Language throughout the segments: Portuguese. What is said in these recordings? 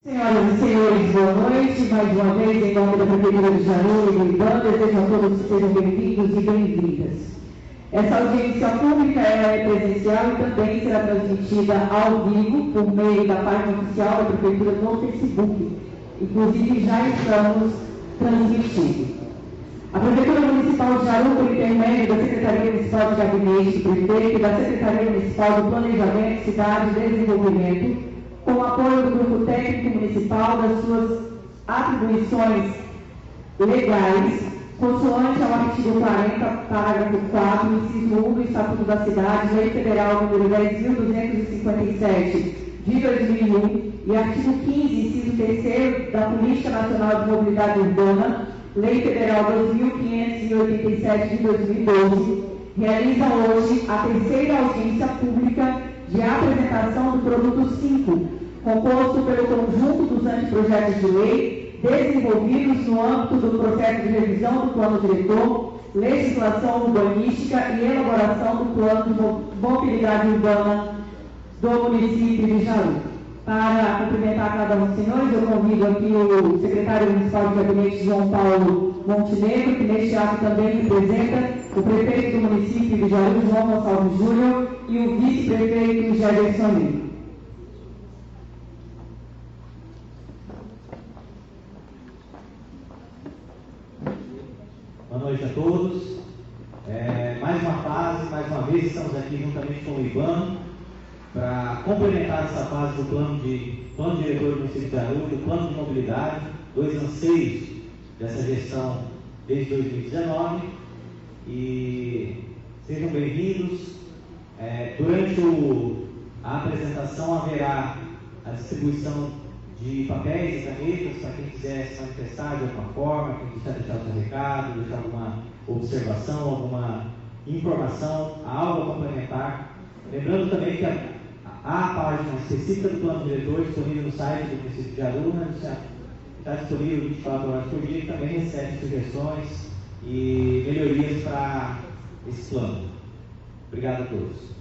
Senhoras e senhores, boa noite. Mais uma vez, em nome da Prefeitura de Jaru e do IBAN, desejo a todos que sejam bem-vindos e bem-vindas. Essa audiência pública é presencial e também será transmitida ao vivo por meio da página oficial da Prefeitura no Facebook. Inclusive, já estamos transmitindo. A Prefeitura Municipal de Jaru, por intermédio da Secretaria Municipal de Gabinete do Prefeito e da Secretaria Municipal do Planejamento, Cidade e Desenvolvimento, com o apoio do Grupo Técnico Municipal das suas atribuições legais, consoante ao artigo 40, parágrafo 4, inciso 1 do Estatuto da Cidade, Lei Federal nº 10.257, de 2001, e artigo 15, inciso 3 da Política Nacional de Mobilidade Urbana, Lei Federal 2.587, de 2012, realiza hoje a terceira audiência pública de apresentação do produto 5, composto pelo conjunto dos anteprojetos de lei desenvolvidos no âmbito do processo de revisão do plano diretor, legislação urbanística e elaboração do plano de mobilidade urbana do município de Jaru. Para cumprimentar cada um dos senhores, eu convido aqui o secretário municipal de gabinete, João Paulo Montenegro, que neste ato também representa o prefeito do município de Jaru, João Gonçalves Júnior, e o vice-prefeito Jefferson Lima. Boa noite a todos. Mais uma fase, mais uma vez estamos aqui juntamente com o IBAN para complementar essa fase do plano diretor do município de Jaru, do plano de mobilidade, dois anseios dessa gestão desde 2019. E sejam bem-vindos. Durante a apresentação haverá a distribuição de papéis e canetas para quem quiser se manifestar de alguma forma, quem quiser deixar o seu recado, deixar alguma observação, alguma informação, algo a complementar. Lembrando também que há a página específica do plano diretor disponível no site do município de Jaru, está disponível 24 horas por dia, e também recebe sugestões e melhorias para esse plano. Obrigado a todos.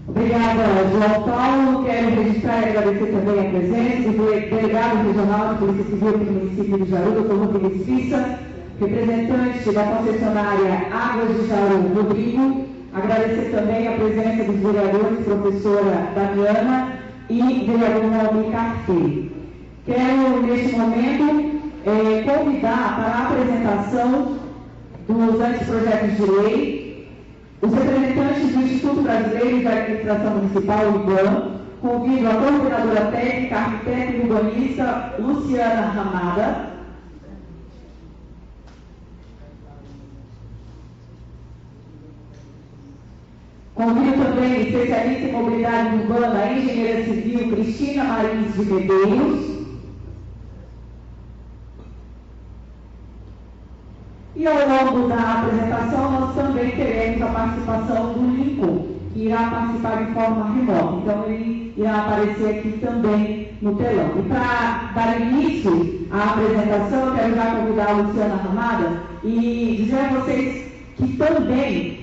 Obrigada, João Paulo. Quero registrar e agradecer também a presença do delegado regional de Polícia Civil do município de Jaru, Dr. Rodrigo Fissa, representante da concessionária Águas de Jaru, Rodrigo. Agradecer também a presença dos vereadores, professora Damiana e vereador Valdir Carteiro. Quero, neste momento, convidar para a apresentação dos anteprojetos de lei os representantes do Instituto Brasileiro de Administração Municipal, IBAN. Convido a coordenadora técnica, arquiteta e urbanista Luciana Ramada. Convido também especialista em mobilidade urbana, a engenheira civil Cristina Marins de Medeiros. E ao longo da apresentação, nós também teremos a participação do Lincoln, que irá participar de forma remota. Então, ele irá aparecer aqui também no telão. E para dar início à apresentação, eu quero já convidar a Luciana Ramada e dizer a vocês que também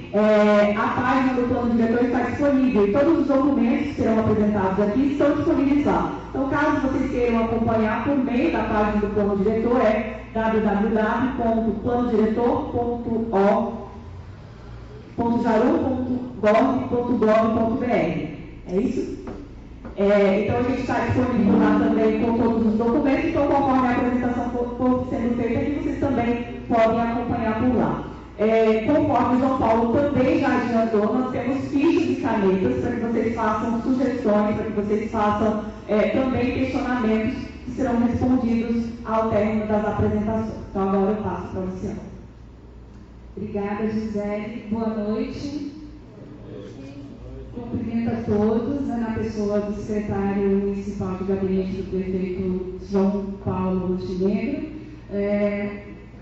a página do plano diretor está disponível e todos os documentos que serão apresentados aqui estão disponíveis lá. Então, caso vocês queiram acompanhar por meio da página do plano diretor, é www.planodiretor.jaru.gov.br. É isso? Então, a gente está disponível lá também com todos os documentos. Então, conforme a apresentação for sendo feita aqui, vocês também podem acompanhar por lá. Conforme o João Paulo também já adiantou, nós temos fichas e canetas para que vocês façam sugestões, para que vocês façam também questionamentos que serão respondidos ao término das apresentações. Então, agora eu passo para o Luciano. Obrigada, Gisele. Boa noite. Cumprimento a todos, na pessoa do secretário municipal de gabinete do prefeito João Paulo Montenegro.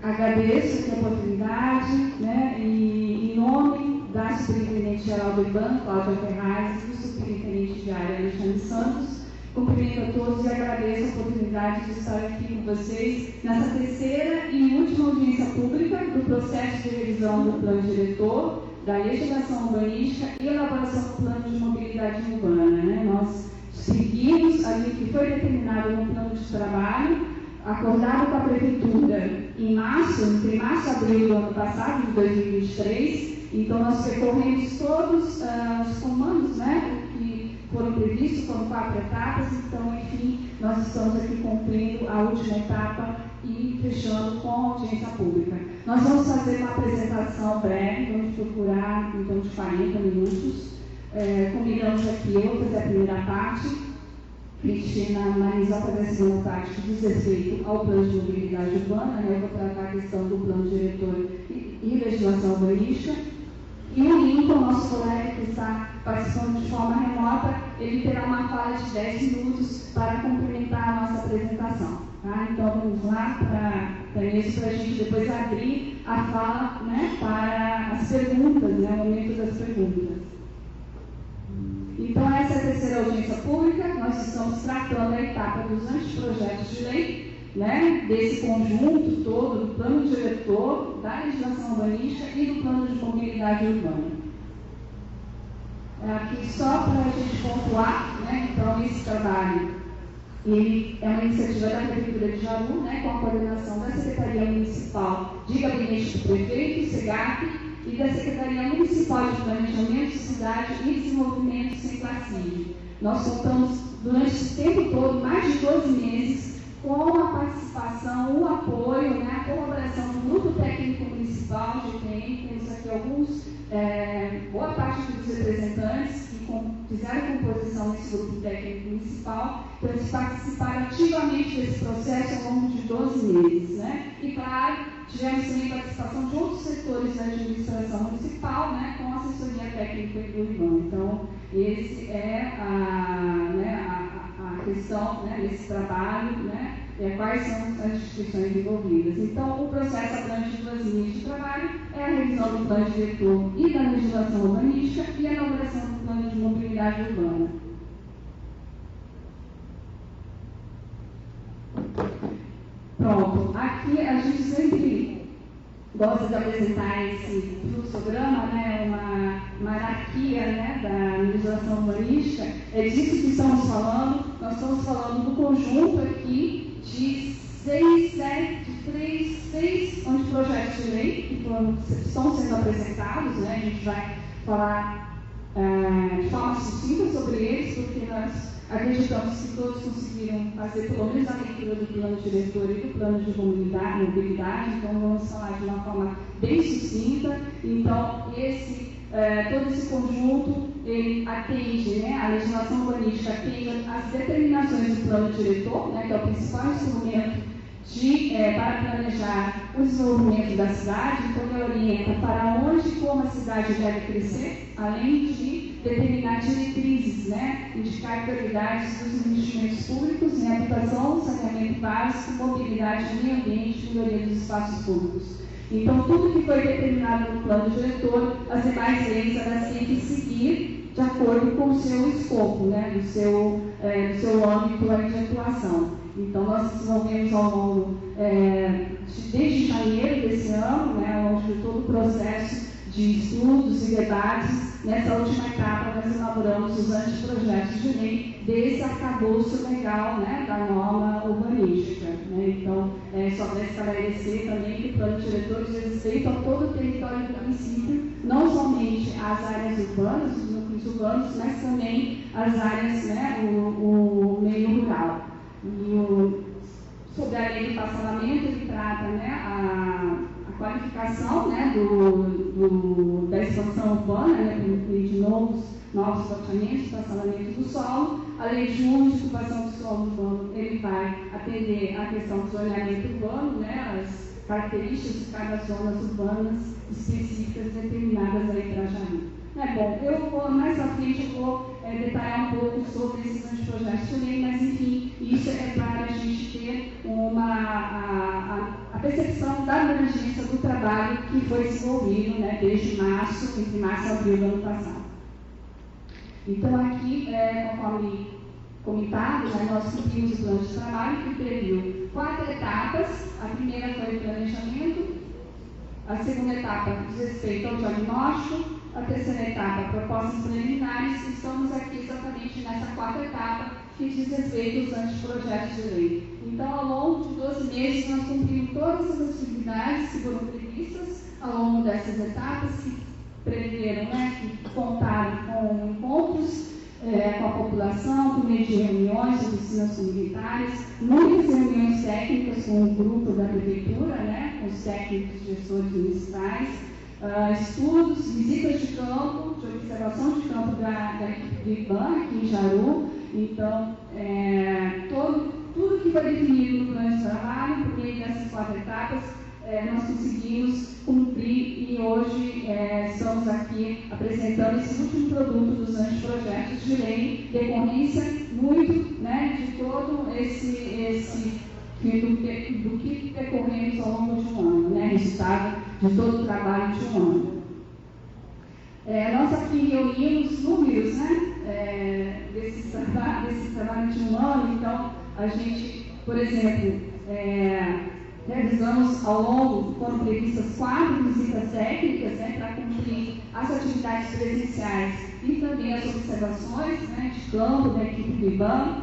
Agradeço aqui a oportunidade, e em nome da superintendente geral do IBAN, Cláudia Ferraz, e do superintendente de área, Alexandre Santos, Cumprimento a todos e agradeço a oportunidade de estar aqui com vocês nessa terceira e última audiência pública do processo de revisão do plano diretor, da legislação urbanística e elaboração do plano de mobilidade urbana. Né? Nós seguimos ali que foi determinado no plano de trabalho, acordado com a Prefeitura em março, entre março e abril do ano passado, de 2023. Então, nós percorremos todos os comandos, né, que foram previstos, foram 4 etapas. Então, enfim, nós estamos aqui cumprindo a última etapa e fechando com a audiência pública. Nós vamos fazer uma apresentação breve, vamos procurar em torno de 40 minutos. Combinamos aqui, eu vou fazer a primeira parte, Cristina Marisa fazer a segunda parte que diz respeito ao plano de mobilidade urbana, né? Eu vou tratar a questão do plano diretor e legislação urbanística. E o Lincoln, nosso colega que está participando de forma remota, ele terá uma fala de 10 minutos para complementar a nossa apresentação. Tá? Então vamos lá para isso, para a gente depois abrir a fala, né, para as perguntas, né, o momento das perguntas. Então, essa é a terceira audiência pública. Nós estamos tratando a etapa dos anteprojetos de lei, né, desse conjunto todo, do plano diretor, da legislação urbanística e do plano de mobilidade urbana. Aqui só para a gente pontuar, né, então, esse trabalho, ele é uma iniciativa da Prefeitura de Jaú, né, com a coordenação da Secretaria Municipal de Gabinete do Prefeito, SEGAP, e da Secretaria Municipal de Planejamento, Cidade e Desenvolvimento, SEMPLACID. Nós contamos, durante esse tempo todo, mais de 12 meses, com a participação, o apoio, né, a colaboração do Grupo Técnico Municipal de TM. Temos aqui boa parte dos representantes que fizeram composição desse Grupo Técnico Municipal, então eles participaram ativamente desse processo ao longo de 12 meses. Né? E, claro, tivemos também participação de outros setores da administração municipal, né, com assessoria técnica e urbana. Então, esse é a questão, né, desse trabalho, né, quais são as instituições envolvidas. Então, o processo abrange 2 linhas de trabalho, é a revisão do plano diretor e da legislação urbanística e a elaboração do plano de mobilidade urbana. Pronto, aqui a gente sempre gosta de apresentar esse fluxograma, né, uma hierarquia, né, da legislação urbanística. É disso que estamos falando. Nós estamos falando do conjunto aqui de 6 anteprojetos de lei que estão sendo apresentados. Né? A gente vai falar de forma sucinta sobre eles, porque nós acreditamos que todos conseguiram fazer pelo menos a leitura do plano diretor e do plano de mobilidade, então vamos falar de uma forma bem sucinta. Então, todo esse conjunto, ele atende, né, a legislação urbanística atende às determinações do plano diretor, né, que é o principal instrumento para planejar o desenvolvimento da cidade. Então, ele orienta para onde e como a cidade deve crescer, além de determinar diretrizes, né, indicar prioridades dos investimentos públicos em habitação, saneamento básico, mobilidade, meio ambiente e melhoria dos espaços públicos. Então, tudo que foi determinado no plano diretor, as demais leis elas têm que seguir de acordo com o seu escopo, né, do seu âmbito de atuação. Então, nós desenvolvemos ao longo, desde janeiro desse ano, né, ao longo de todo o processo de estudos e debates. Nessa última etapa, nós elaboramos os anteprojetos de lei desse arcabouço legal, né, da norma urbanística. Né? Então, só para esclarecer também que o plano diretor diz respeito a todo o território do município, não somente as áreas urbanas, os núcleos urbanos, mas também as áreas, né, o meio rural. Sobre a lei do parcelamento, ele trata, né, a qualificação, né, da expansão urbana, né, de novos loteamentos, parcelamento do solo. A lei de uso e ocupação do solo urbano, ele vai atender a questão do zoneamento urbano, né, as características de cada zonas urbanas específicas determinadas aí para Jaú. Bom, mais à frente eu vou detalhar um pouco sobre esses anteprojetos de lei, mas enfim, isso é para a gente ter a percepção da abrangência do trabalho que foi desenvolvido, né, desde março, entre março e abril do ano passado. Então aqui, conforme comentado, né, nós cumprimos o plano de trabalho que previu 4 etapas. A primeira foi o planejamento, a segunda etapa diz respeito ao diagnóstico, a terceira etapa, propostas preliminares, e estamos aqui exatamente nessa 4ª etapa que diz respeito aos anteprojetos de lei. Então, ao longo de 12 meses, nós cumprimos todas as atividades que foram previstas ao longo dessas etapas, que preveram, né, que contaram com encontros com a população, por meio de reuniões, oficinas comunitárias, muitas reuniões técnicas com o grupo da prefeitura, né, com os técnicos e gestores municipais, estudos, visitas de campo, de observação de campo da equipe do IBAN, aqui em Jaru. Então, tudo que foi definido no plano de trabalho, por meio dessas 4 etapas, nós conseguimos cumprir e hoje estamos aqui apresentando esse último produto dos anteprojetos de lei, decorrência muito, né, de todo do que percorremos ao longo de um ano, né, resultado de todo o trabalho de um ano. Nós aqui reunimos números, né, desse trabalho de um ano. Então, a gente, por exemplo, realizamos ao longo, foram previstas 4 visitas técnicas, né, para cumprir as atividades presenciais e também as observações, né, de campo da equipe do IBAN.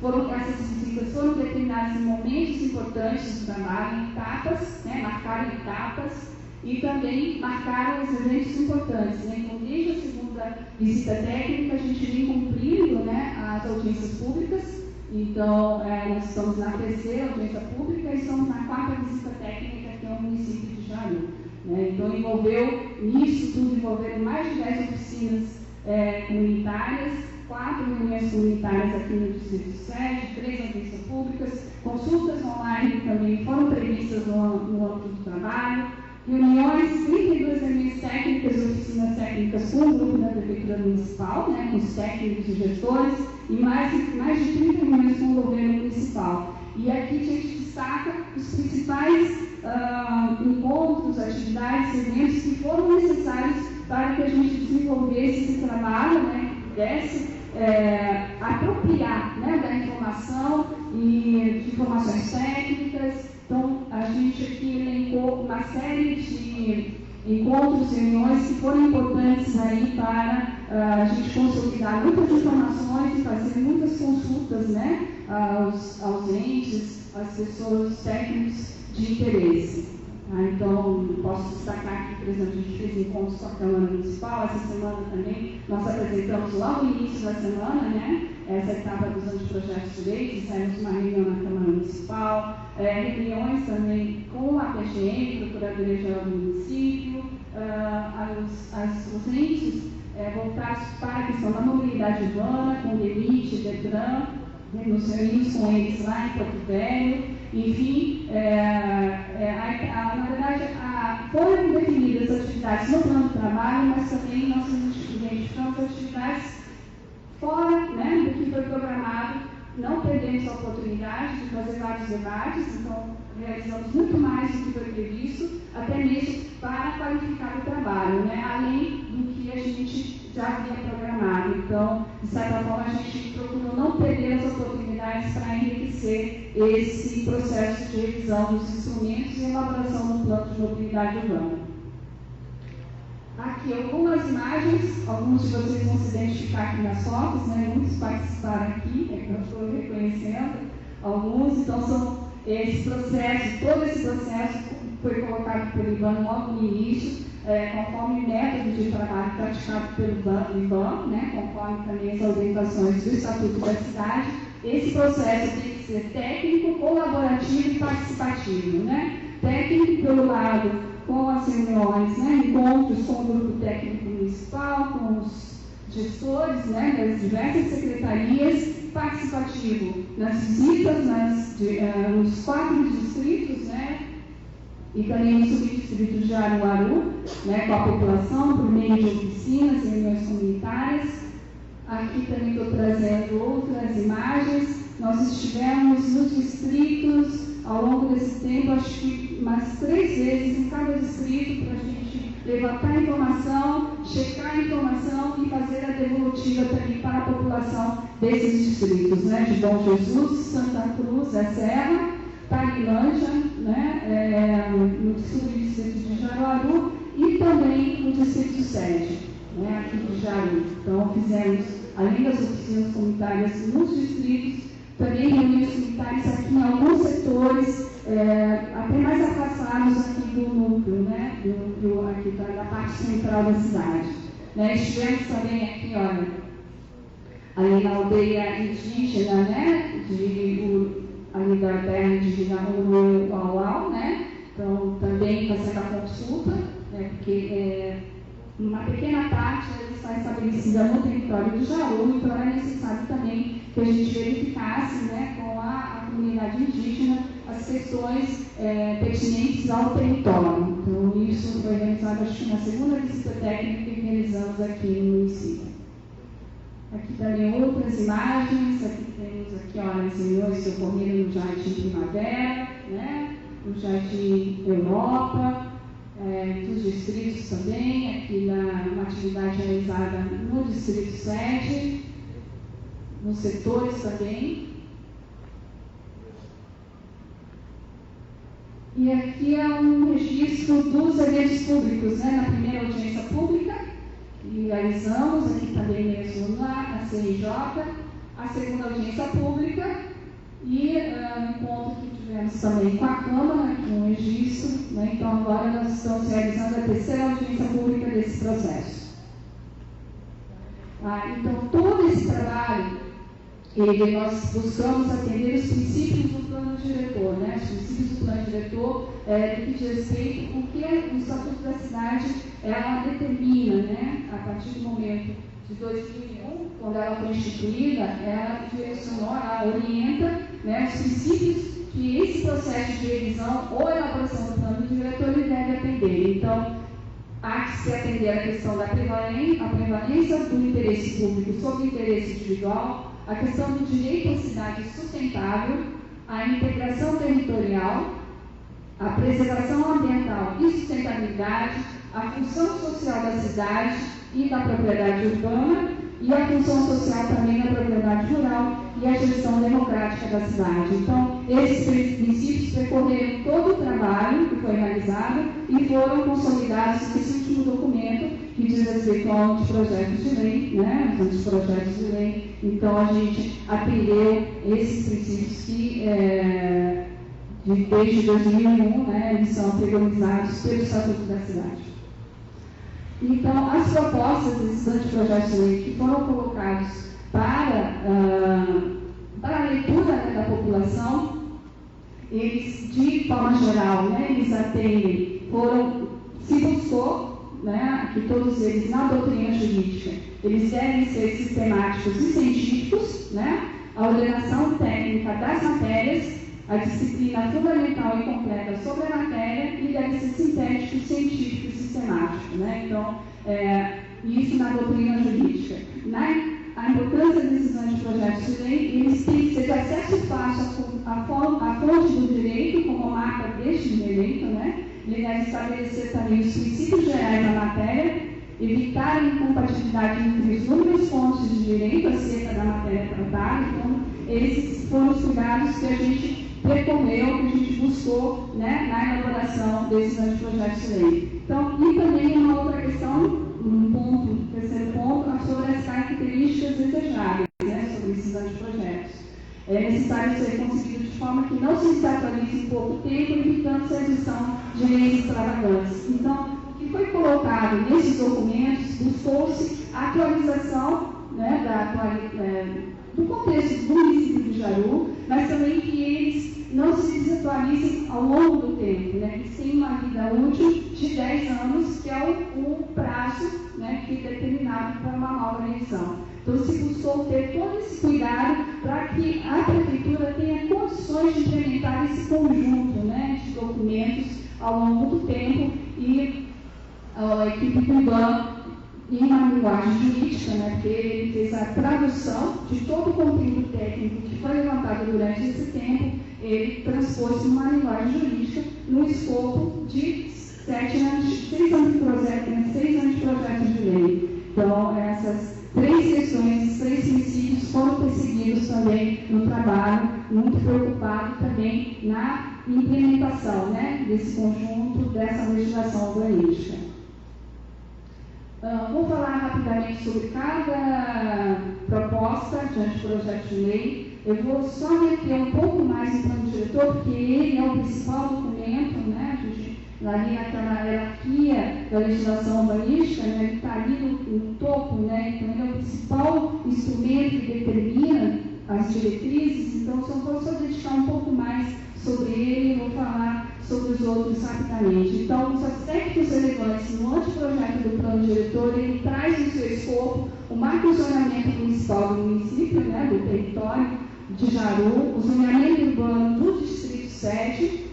Essas visitas foram determinadas em momentos importantes do trabalho, em etapas, né, marcaram etapas e também marcaram os eventos importantes, né. Então, desde a segunda visita técnica, a gente vem cumprindo, né, as audiências públicas. Então, nós estamos na 3ª audiência pública e estamos na 4ª visita técnica, que é o município de Jaru. Né? Então, nisso tudo, envolveram mais de 10 oficinas comunitárias, 4 reuniões comunitárias aqui no Distrito Sede, 3 audiências públicas, consultas online que também foram previstas no âmbito do trabalho, reuniões, 32 reuniões técnicas e oficinas técnicas com o grupo da Prefeitura Municipal, né, com os técnicos e gestores, e mais de 30 reuniões com o governo municipal. E aqui a gente destaca os principais encontros, atividades, eventos que foram necessários para que a gente desenvolvesse esse trabalho, né, que pudesse apropriar, né, da informação e de informações técnicas. Então, a gente aqui elencou uma série de encontros e reuniões que foram importantes aí para a gente consolidar muitas informações e fazer muitas consultas, né, aos entes, às pessoas, os técnicos de interesse. Então, posso destacar aqui, por exemplo, a gente fez encontros com a Câmara Municipal. Essa semana também nós apresentamos logo no início da semana, né, essa etapa dos anteprojetos de lei. Fizemos uma reunião na Câmara Municipal, reuniões também com a PGM, Procuradoria-Geral do Município, os entes voltados para a questão da mobilidade urbana, com o DENIT, DETRAN, nos reunimos com eles lá em Porto Velho. Enfim, na verdade, foram definidas as atividades no plano de trabalho, mas também nós identificamos atividades fora, né, do que foi programado. Não perdemos a oportunidade de fazer vários debates, então realizamos muito mais do que foi previsto, até mesmo para qualificar o trabalho, né, além do que a gente já havia programado. Então, de certa forma, a gente procurou não perder as oportunidades para enriquecer esse processo de revisão dos instrumentos e elaboração do plano de mobilidade urbana. Aqui algumas imagens, alguns de vocês vão se identificar aqui nas fotos, né? Muitos participaram aqui, eu estou reconhecendo alguns. Então, são esse processo, todo esse processo foi colocado pelo IBAN logo no início, conforme o método de trabalho praticado pelo IBAN, né? Conforme também as orientações do Estatuto da Cidade. Esse processo tem que ser técnico, colaborativo e participativo, né? Técnico pelo lado com as reuniões, né, encontros com o grupo técnico municipal, com os gestores, né, das diversas secretarias, participativo nas visitas nos 4 distritos, né, e também no subdistrito de Aruaru, né, com a população, por meio de oficinas, reuniões comunitárias. Aqui também estou trazendo outras imagens. Nós estivemos nos distritos ao longo desse tempo, acho que umas 3 vezes em cada distrito, para a gente levantar a informação, checar a informação e fazer a devolutiva também para a população desses distritos, né, de Bom Jesus, Santa Cruz da Serra, Tailândia, né, no subdistrito de Jaruaru e também no distrito 7, né, aqui de Jaru. Então, fizemos, além das oficinas comunitárias nos distritos, também reuniões comunitárias aqui em alguns setores, até mais afastados aqui do núcleo, né, do núcleo aqui da parte central da cidade. Né, estivemos também aqui, olha, ali na aldeia indígena, né, ali da terra indígena Uauau, né, então também fazendo a consulta, né, porque uma pequena parte está estabelecida no território do Jaru, então era necessário também que a gente verificasse, né, com a comunidade indígena as questões pertinentes ao território. Então, isso foi realizado, acho que na segunda visita técnica que realizamos aqui no município. Aqui também outras imagens, aqui temos aqui, olha, as reuniões que ocorreram no Jardim Primavera, né, no Jardim Europa, dos distritos também, aqui uma atividade realizada no Distrito 7, nos setores também. E aqui é um registro dos eventos públicos, né, na primeira audiência pública, que realizamos aqui também mesmo na CRJ, a segunda audiência pública e um encontro que tivemos também com a Câmara, aqui um registro, né, então agora nós estamos realizando a terceira audiência pública desse processo. Então todo esse trabalho, nós buscamos atender os princípios do plano diretor, né? Os princípios do plano diretor do que diz respeito, o que o Estatuto da Cidade ela determina, né? A partir do momento de 2001, quando ela foi instituída, ela direcionou, ela orienta, né, os princípios que esse processo de revisão ou elaboração do plano diretor ele deve atender. Então, há que se atender à questão da prevalência do interesse público sobre o interesse individual, a questão do direito à cidade sustentável, a integração territorial, a preservação ambiental e sustentabilidade, a função social da cidade e da propriedade urbana e a função social também da propriedade rural e a gestão democrática da cidade. Então, esses princípios percorreram todo o trabalho que foi realizado e foram consolidados nesse último documento que diz respeito ao anteprojeto de lei, né, os anteprojetos de lei. Então, a gente atendeu esses princípios que, desde 2001, né, eles são preconizados pelo Estatuto da Cidade. Então, as propostas desses anteprojetos de lei que foram colocados para a leitura, né, da população, eles, de forma geral, né, eles atendem, se buscou, né, que todos eles, na doutrina jurídica, eles devem ser sistemáticos e científicos, né, a ordenação técnica das matérias, a disciplina fundamental e completa sobre a matéria e deve ser sintético, científico e sistemático, né? Então, isso na doutrina jurídica. A importância desses anteprojetos de lei, eles têm que ser de acesso fácil à fonte do direito, como marca deste direito, né? Ele deve estabelecer também os princípios gerais da matéria, evitar a incompatibilidade entre os inúmeros pontos de direito acerca da matéria tratada. Então, esses foram os cuidados que a gente percorreu, que a gente buscou, né, na elaboração desses anteprojetos de lei. Então, e também uma outra questão, terceiro ponto, sobre as características desejáveis, né, sobre esses anteprojetos. É necessário ser conseguido de forma que não se desatualize em pouco tempo, evitando a edição de leis extravagantes. Então, o que foi colocado nesses documentos, buscou-se a atualização, né, do contexto do município de Jaru, mas também que eles não se desatualizem ao longo do tempo, né, que tem uma vida útil de 10 anos, que é o prazo, né, que é determinado para uma nova revisão. Então, se buscou ter todo esse cuidado para que a prefeitura tenha condições de implementar esse conjunto, né, de documentos ao longo do tempo e a equipe do IBAN, em uma linguagem jurídica, né, porque ele fez a tradução de todo o conteúdo técnico que foi levantado durante esse tempo, ele transpôs numa linguagem jurídica no escopo de 6 anos de projeto de lei. Então, essas 3 questões, esses 3 princípios foram perseguidos também no trabalho, muito preocupado também na implementação, né, desse conjunto, dessa legislação urbanística. Vou falar rapidamente sobre cada proposta de anteprojeto de lei. Eu vou só meter um pouco mais no plano diretor, porque ele é o principal documento, né, ali naquela hierarquia da legislação urbanística, né, ele está ali no topo, né, então ele é o principal instrumento que determina as diretrizes. Então, vou só dedicar um pouco mais sobre ele e vou falar sobre os outros rapidamente. Então, os aspectos relevantes no anteprojeto do plano diretor, ele traz no seu escopo o macrozonamento municipal do município, né, do território de Jaru, o zoneamento urbano do distrito 7,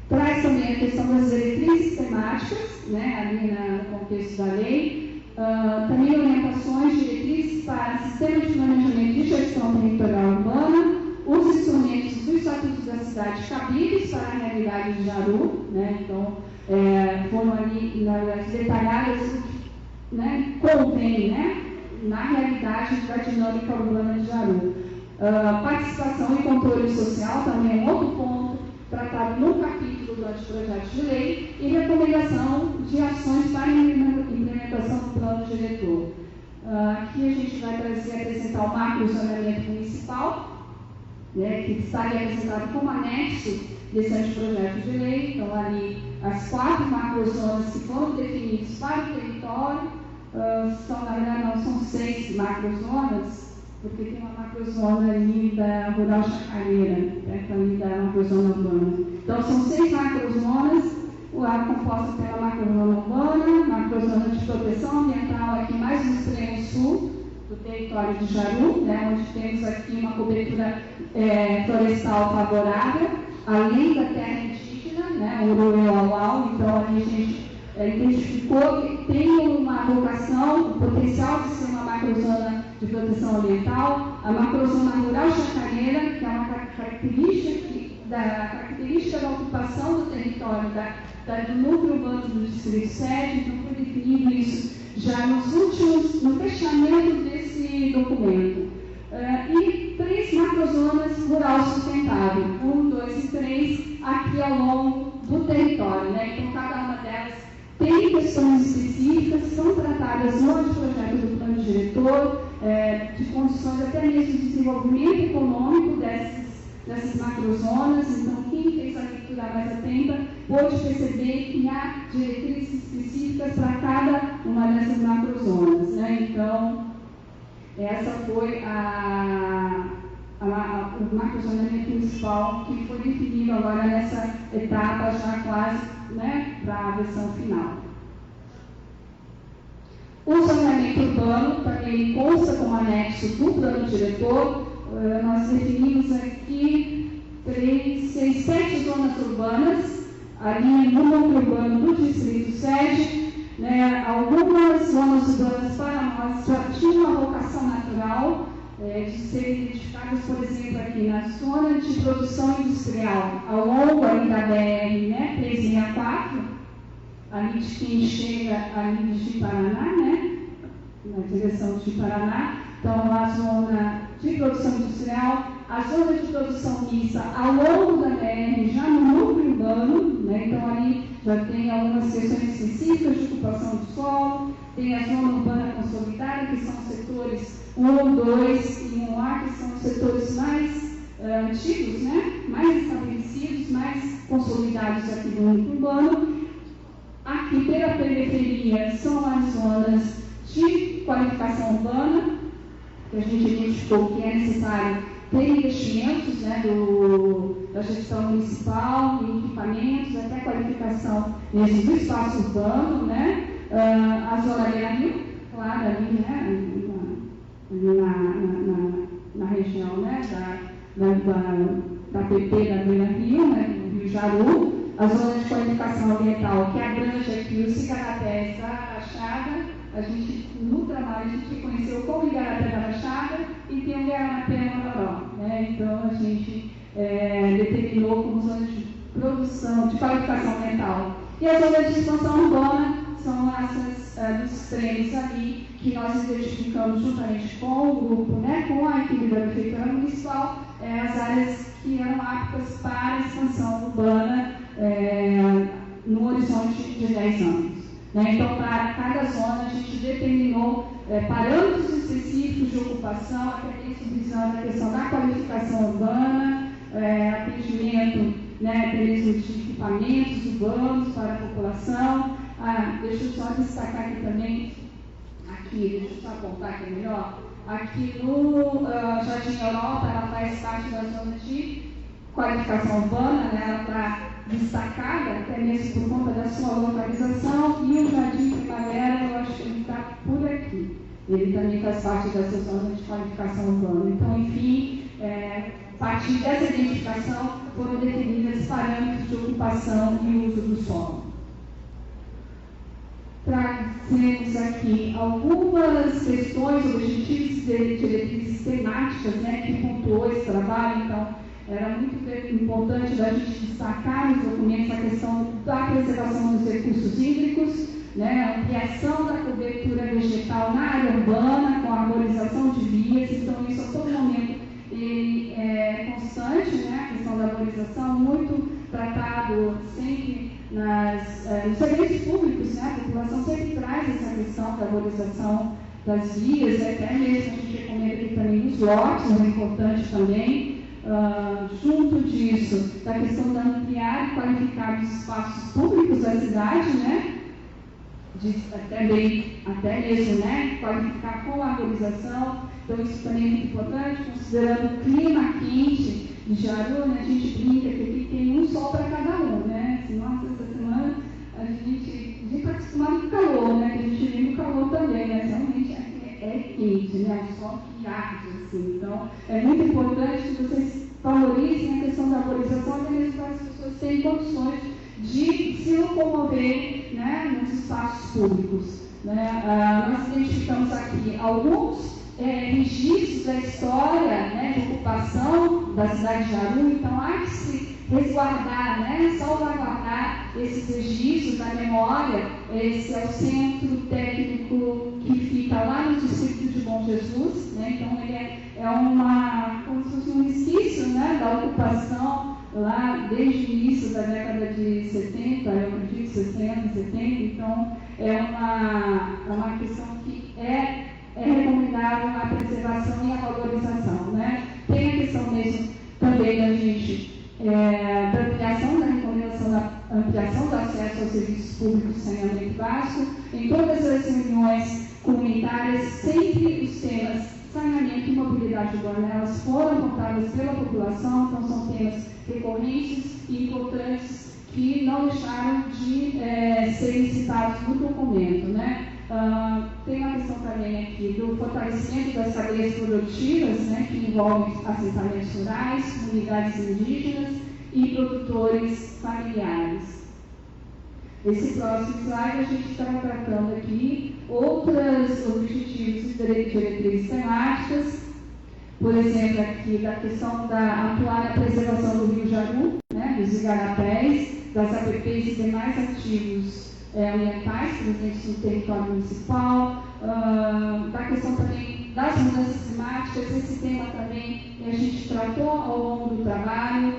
traz também a questão das diretrizes temáticas, né, ali no contexto da lei, também orientações, diretrizes para sistema de planejamento e gestão territorial urbana, os instrumentos do Estatuto da Cidade cabíveis para a realidade de Jaru, né, então foram ali detalhadas o que, né, convém, né, na realidade da dinâmica urbana de Jaru. Participação e controle social também é um outro ponto tratado no capítulo do anteprojeto de lei e recomendação de ações para a implementação do plano diretor. Aqui a gente vai apresentar o macrozonamento municipal, né, que estaria apresentado como anexo desse anteprojeto de lei. Então, ali, as 4 macrozonas que foram definidas para o território, na verdade, não, são 6 macrozonas, porque tem uma macrozona ali da Rural Chacareira, perto ali da macrozona urbana. Então, são 6 macrozonas, composta pela macrozona urbana, macrozona de proteção ambiental aqui mais no extremo sul do território de Jaru, né, onde temos aqui uma cobertura florestal favorável, além da terra indígena, né, o Uruauau. Então, ali a gente identificou que tem uma vocação, o potencial de ser uma macrozona de proteção ambiental, a macrozona rural chacareira, que é uma característica da ocupação do território do núcleo urbano do Distrito 7, então foi definido isso já no fechamento desse documento. E 3 macrozonas rural sustentável, 1, 2 e 3, aqui ao longo do território, né? Então, cada uma delas tem questões específicas, são tratadas no anteprojeto do plano diretor, de condições até mesmo de desenvolvimento econômico dessas macrozonas. Então, quem fez a leitura mais atenta pode perceber que há diretrizes específicas para cada uma dessas macrozonas, né? Então, essa foi o macrozonamento municipal que foi definido agora nessa etapa já quase, né, para a versão final. O zoneamento urbano também consta como anexo do plano diretor. Nós definimos aqui 7 zonas urbanas, ali no núcleo urbano do Distrito 7, né, algumas zonas urbanas para nós já tinham uma vocação natural de serem identificadas, por exemplo, aqui na zona de produção industrial, ao longo ali da BR, né, 364, ali de quem chega ali de Paraná, né, na direção de Paraná. Então, a zona de produção industrial, a zona de produção mista ao longo da BR, já no núcleo urbano, né? Então ali já tem algumas questões específicas de ocupação do solo, tem a zona urbana consolidada, que são os setores 1, 2 e 1A, que são os setores mais antigos, né? Mais estabelecidos, mais consolidados aqui do núcleo urbano. Aqui pela periferia são as zonas de qualificação urbana, que a gente identificou que é necessário ter investimentos, né, da gestão municipal, em equipamentos, até qualificação mesmo do espaço urbano, né? A zona Beira-Rio, claro, ali, né, na região, né, da PP da Beira-Rio, né, do Rio Jaru, a zona de qualificação ambiental, que abrange aqui os Igarapés da Baixada. A gente, no trabalho, a gente reconheceu como Igarapé da Baixada e tem o Igarapé Mororó, né? Então, a gente determinou como zona de produção, de qualificação ambiental E as zonas de expansão urbana são essas dos extremos ali, que nós identificamos juntamente com o grupo, né, com a equipe da Prefeitura Municipal, as áreas que eram aptas para a expansão urbana no horizonte de 10 anos. Né? Então, para cada zona, a gente determinou parâmetros específicos de ocupação, até mesmo visando a questão da qualificação urbana, atendimento, né, mesmo de equipamentos urbanos para a população. Deixa eu só destacar aqui também, deixa eu só apontar aqui melhor, aqui no Jardim Europa, ela faz parte da zona de qualificação urbana, né, ela está destacada, até mesmo por conta da sua localização, e o Jardim Primavera, eu acho que ele está por aqui. Ele também faz parte dessa zona de qualificação urbana. Então, enfim, a partir dessa identificação, foram definidos parâmetros de ocupação e uso do solo. Trazemos aqui algumas questões, objetivos e diretrizes temáticas, né, que pontuou esse trabalho. Então, era muito importante da gente destacar nos documentos a questão da preservação dos recursos hídricos, né, a ampliação da cobertura vegetal na área urbana, com a arborização de vias. Então, isso a todo momento é constante, né, a questão da arborização, muito tratado sempre nos serviços públicos, né, a população sempre traz essa questão da arborização das vias, até mesmo a gente recomenda aqui também nos lotes, é importante também. Junto disso, da questão de ampliar e qualificar os espaços públicos da cidade, né? Até mesmo, né? Qualificar com a arborização. Então, isso também é muito importante, considerando o clima quente de Jaru, né? A gente brinca que aqui tem um sol para cada um, né? Assim, nossa, essa semana a gente está acostumado com o calor, né? Que a gente vive o calor também, né? Realmente é quente, né? O sol que arde, assim. Então, é muito importante que vocês valorizem a questão da arborização, até mesmo para as pessoas terem condições de se locomover, né, nos espaços públicos. Né? Nós identificamos aqui alguns registros da história, né, de ocupação da cidade de Jaru. Então, há que se resguardar, né, salvaguardar esses registros da memória. Esse é o centro técnico que fica lá no distrito de Bom Jesus, né? Então ele é como se fosse um resquício, né, da ocupação lá desde o início da década de 70, eu acredito, 60, 70. Então é uma questão que é recomendável a preservação e a valorização, né? Tem a questão mesmo também da gente da ampliação, da recomendação da ampliação do acesso aos serviços públicos de saneamento básico. Em todas as reuniões comunitárias, sempre os temas saneamento e mobilidade urbana, elas foram apontadas pela população. Então são temas recorrentes e importantes que não deixaram de serem citados no documento, né? Tem uma questão também aqui do fortalecimento das cadeias produtivas, né, que envolvem assentamentos rurais, comunidades indígenas e produtores familiares. Esse próximo slide a gente está tratando aqui outros objetivos e diretrizes temáticas, por exemplo, aqui da questão da atuar na preservação do Rio Jaru, né, dos igarapés, das APPs e demais ativos ambientais presentes no território municipal, da questão também das mudanças climáticas. Esse tema também a gente tratou ao longo do trabalho,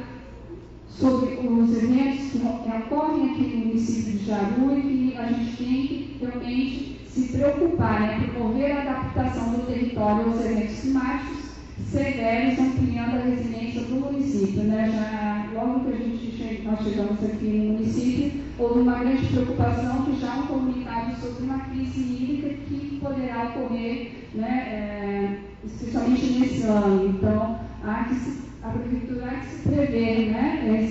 sobre os eventos que ocorrem aqui no município de Jaru e que a gente tem que realmente se preocupar, né, promover a adaptação do território aos eventos climáticos severos, ampliando a resiliência do município. Né? Logo que nós chegamos aqui no município, houve uma grande preocupação que já comunicado sobre uma crise hídrica que poderá ocorrer, né, especialmente nesse ano. Então, a prefeitura há que se prever, né,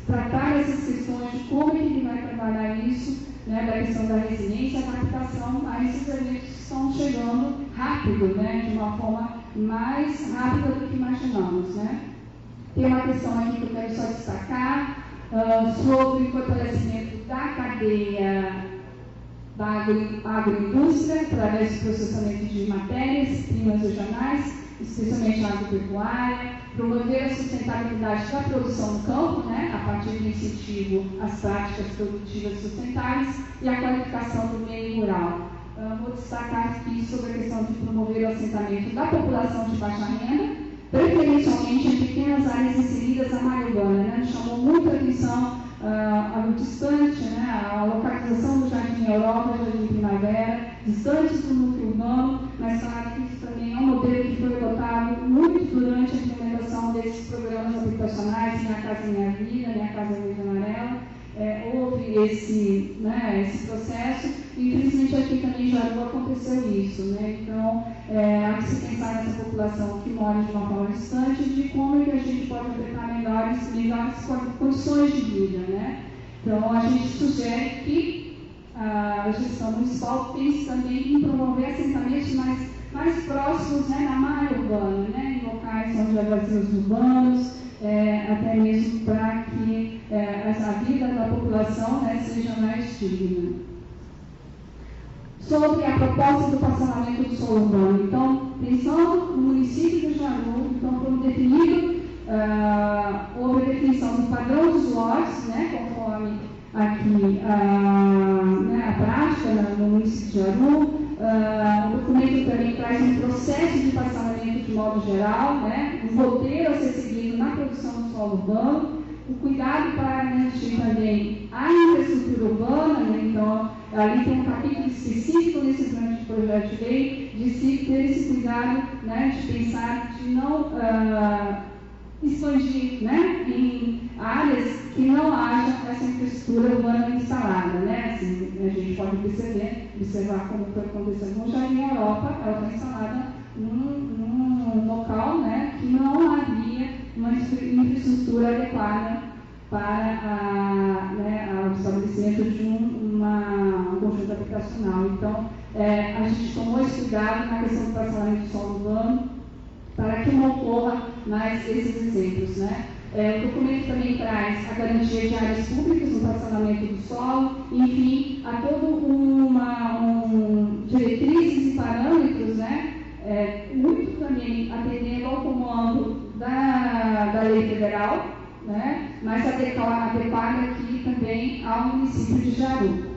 tratar essas questões de como é que ele vai trabalhar isso, né, da questão da resiliência e adaptação a esses eventos que estão chegando rápido, né, de uma forma mais rápida do que imaginamos. Né. Tem uma questão aqui que eu quero só destacar sobre o fortalecimento da cadeia da agroindústria através do processamento de matérias-primas regionais, especialmente a agropecuária, promover a sustentabilidade da produção no campo, né, a partir partir do incentivo às práticas produtivas sustentáveis e a qualificação do meio rural. Vou destacar aqui sobre a questão de promover o assentamento da população de baixa renda, preferencialmente em pequenas áreas inseridas à malha urbana. Né? Chamou muito a atenção ao distante, né? A localização do Jardim Europa, Jardim Primavera, distantes do núcleo urbano, mas claro que isso também é um modelo que foi adotado muito durante a implementação desses programas habitacionais, Minha Casa Minha Vida, Minha Casa Verde Amarela. Houve esse processo e infelizmente aqui também já não aconteceu isso, né? Então há que se pensar nessa população que mora de uma forma distante de como é que a gente pode ofertar melhores condições de vida, né? Então a gente sugere que a gestão municipal pense também em promover assentamentos mais próximos, né, na malha urbana, né, em locais onde há vazios urbanos, até mesmo para que a vida da população, né, seja mais digna. Sobre a proposta do parcelamento do solo urbano. Então, pensando no município de Jaru, então foi definido, houve a definição do padrão dos lotes, né, conforme aqui a prática no município de Jaru. O documento também traz um processo de parcelamento de modo geral, né, um roteiro a ser seguido na produção do solo urbano, o cuidado para garantir também a infraestrutura urbana, né, então ali tem um capítulo específico nesse grande projeto de lei de ter esse cuidado, né, de pensar, de não expandir, né, em áreas que não haja essa infraestrutura urbana instalada, né? Assim, a gente pode observar como foi acontecendo no Jardim Europa, ela foi instalada num local, né, que não havia uma infraestrutura adequada para o estabelecimento de um conjunto habitacional. Então, a gente tomou esse cuidado na questão do parcelamento do solo urbano para que não ocorra mais esses exemplos, né? O documento também traz a garantia de áreas públicas no parcelamento do solo, enfim, há diretrizes e parâmetros, né? Muito também atendendo ao comando da lei federal, né? Mas adequada aqui também ao município de Jaru.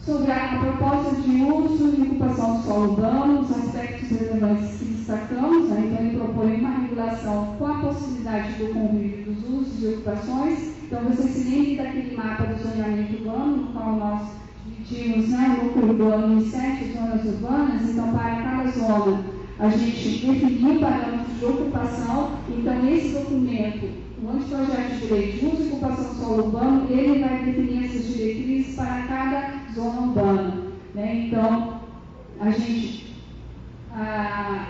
Sobre a proposta de uso e ocupação do solo urbano, os aspectos relevantes que destacamos, né? Então ele propõe uma regulação com a possibilidade do convívio dos usos e ocupações. Então você se lembre daquele mapa do zoneamento urbano, no qual nós dividimos, né, o núcleo urbano em 7 zonas urbanas. Então para cada zona a gente definiu parâmetros de ocupação. Então esse documento, o anteprojeto de lei de uso e ocupação do solo urbano, ele vai definir essas diretrizes para cada zona urbana, né? Então, a gente, a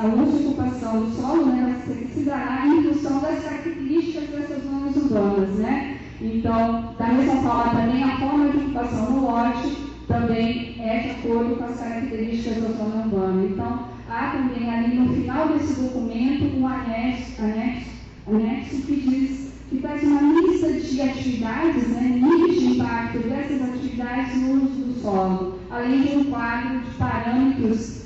uso e ocupação do solo, né, se dará em função das características dessas zonas urbanas, né? Então, da mesma forma, também a forma de ocupação no lote também é de acordo com as características da zona urbana. Então, há também ali no final desse documento um anexo que traz uma lista de atividades, né, níveis de impacto dessas atividades no uso do solo, além de um quadro de parâmetros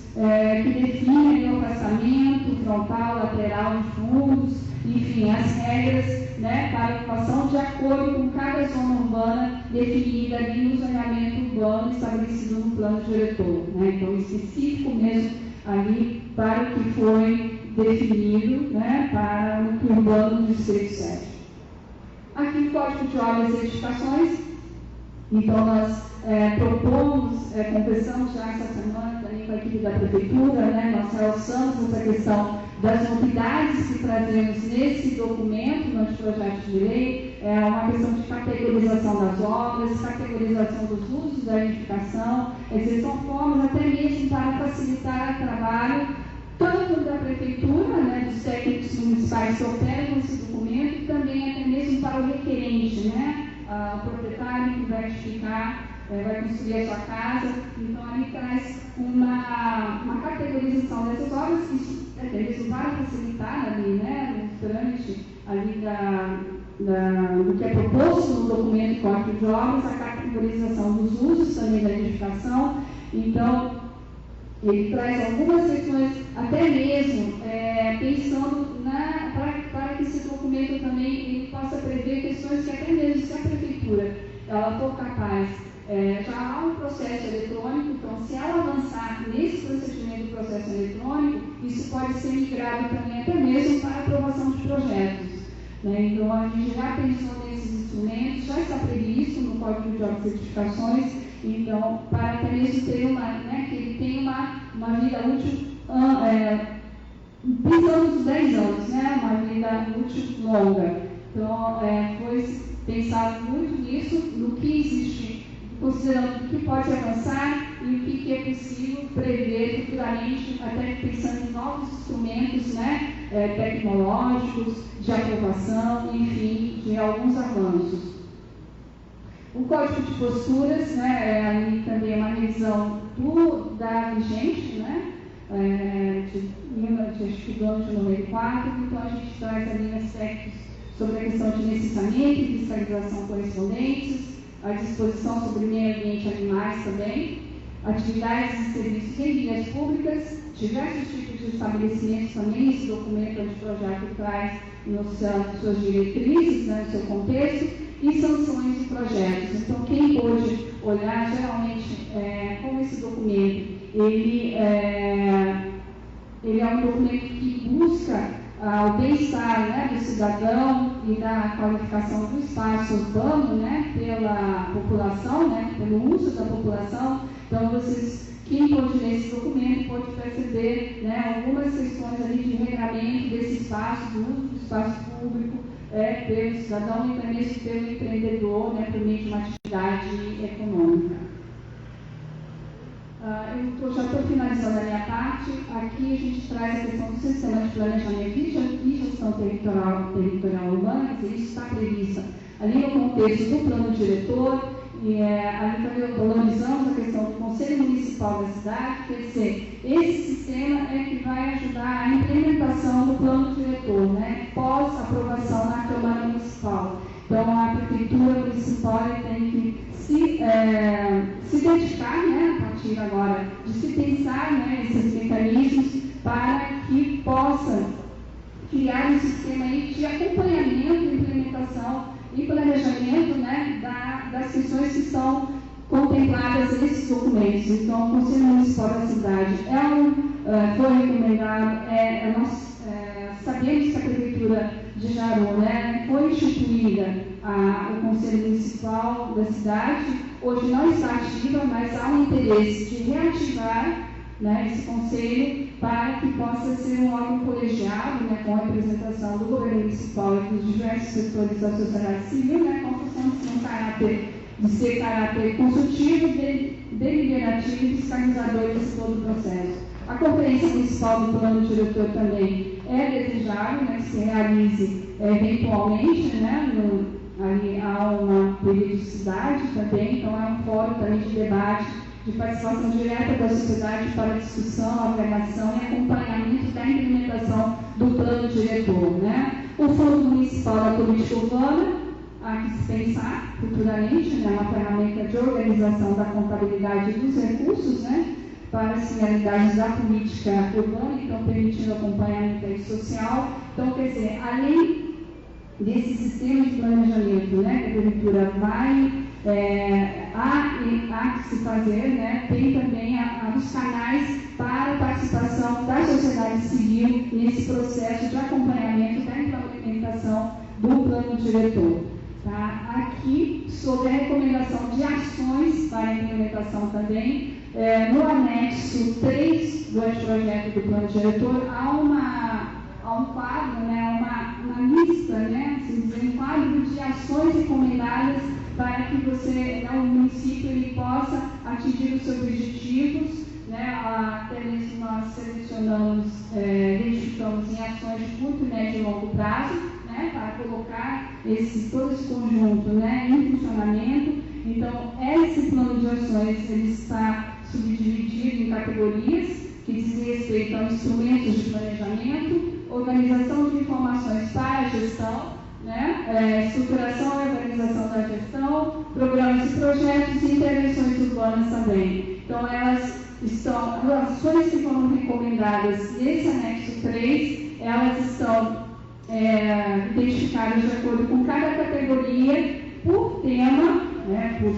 que definem o afastamento frontal, lateral de fundos, enfim, as regras, né, para a ocupação de acordo com cada zona urbana definida ali no zoneamento urbano estabelecido no plano diretor, né? Então, específico mesmo ali para o que foi definido, né, para o núcleo urbano do Distrito 7. Aqui o Código de Obras e Edificações. Então, nós conversamos já essa semana também com a equipe da Prefeitura, né, nós realçamos essa questão das novidades que trazemos nesse documento, no anteprojeto de lei, uma questão de categorização das obras, categorização dos usos da edificação, são formas até mesmo para facilitar o trabalho tanto da Prefeitura, né, dos técnicos municipais que operam esse documento, e também até mesmo para o requerente, né, o proprietário que vai edificar, vai construir a sua casa. Então, ali traz uma categorização dessas obras, que até mesmo vai facilitar ali, né, no trâmite ali do que é proposto no documento Código de Obras, a categorização dos usos também da edificação. Então, ele traz algumas questões, até mesmo pensando para que esse documento também ele possa prever questões que até mesmo se a prefeitura ela for capaz, já há um processo eletrônico, então se ela avançar nesse procedimento do processo eletrônico, isso pode ser migrado também até mesmo para a aprovação de projetos. Né? Então a gente já pensou nesses instrumentos, já está previsto no Código de Certificações, então para até mesmo ter que ele tenha uma vida útil, pensando nos 10 anos, né? Uma vida útil longa. Então foi pensado muito nisso, no que existe, considerando o que pode avançar e o que é possível prever futuramente, até pensando em novos instrumentos, né, tecnológicos, de aprovação, enfim, de alguns avanços. O Código de Posturas, né, ali também é uma revisão da vigente, né, do ano de número 4, então a gente traz ali aspectos sobre a questão de licenciamento e fiscalização correspondentes, a disposição sobre o meio ambiente e animais também, atividades e serviços em vias públicas, diversos tipos de estabelecimentos também, esse documento de projeto traz suas diretrizes, né, no seu contexto, e sanções de projetos. Então, quem pôde olhar, geralmente, como esse documento, ele é um documento que busca o bem-estar, né, do cidadão e da qualificação do espaço urbano, né, pela população, né, pelo uso da população. Então, quem pode ler esse documento pode perceber, né, algumas questões ali de regramento desse espaço, do uso do espaço público pelo cidadão e também pelo empreendedor, né, por meio de uma atividade econômica. Eu já estou finalizando a minha parte. Aqui a gente traz a questão do sistema de planejamento e gestão territorial urbana, que isso está previsto ali no contexto do plano diretor, e ali também valorizamos a questão do Conselho Municipal da cidade, quer dizer, esse sistema é que vai ajudar a implementação do plano diretor, né, pós-aprovação na Câmara Municipal. Então, a Prefeitura Municipal tem que se dedicar, né, a partir agora, de se pensar, né, esses mecanismos para que possa criar um sistema aí de acompanhamento, implementação e planejamento, né, das questões que são contempladas nesses documentos. Então, o Conselho Municipal da cidade foi recomendado, nós sabemos que a Prefeitura de Jaru, né, foi instituída o Conselho Municipal da cidade, hoje não está ativa, mas há um interesse de reativar, né, esse conselho para que possa ser um órgão colegiado, né, com a representação do governo municipal e dos diversos setores da sociedade civil, né, com a função de ser caráter consultivo, deliberativo e fiscalizador desse todo o processo. A Conferência Municipal do Plano Diretor também é desejável, né, que se realize eventualmente, né, ali há uma periodicidade também, então é um fórum também de debate, de participação direta da sociedade para discussão, avaliação e acompanhamento da implementação do plano diretor, né? O Fundo Municipal da Política Urbana, há que se pensar futuramente, né, uma ferramenta de organização da contabilidade dos recursos, né, para as finalidades da política urbana, então permitindo acompanhamento social. Então, quer dizer, além desse sistema de planejamento, né, que a Prefeitura há que se fazer, né, tem também os canais para a participação da sociedade civil nesse processo de acompanhamento da implementação do plano diretor. Tá? Aqui, sobre a recomendação de ações para a implementação também, no anexo 3 do anteprojeto do plano diretor, há um quadro, né, uma lista, né, assim dizer, um quadro de ações recomendadas para que o município ele possa atingir os seus objetivos, né, até mesmo nós selecionamos, identificamos em ações de curto, médio e longo prazo, né, para colocar todo esse conjunto, né, em funcionamento. Então, esse plano de ações ele está subdividido em categorias que dizem respeito a instrumentos de planejamento, organização de informações para a gestão, né, estruturação e organização da gestão, programas e projetos e intervenções urbanas também. Então, as ações que foram recomendadas nesse anexo 3, elas estão identificadas de acordo com cada categoria por tema, né, por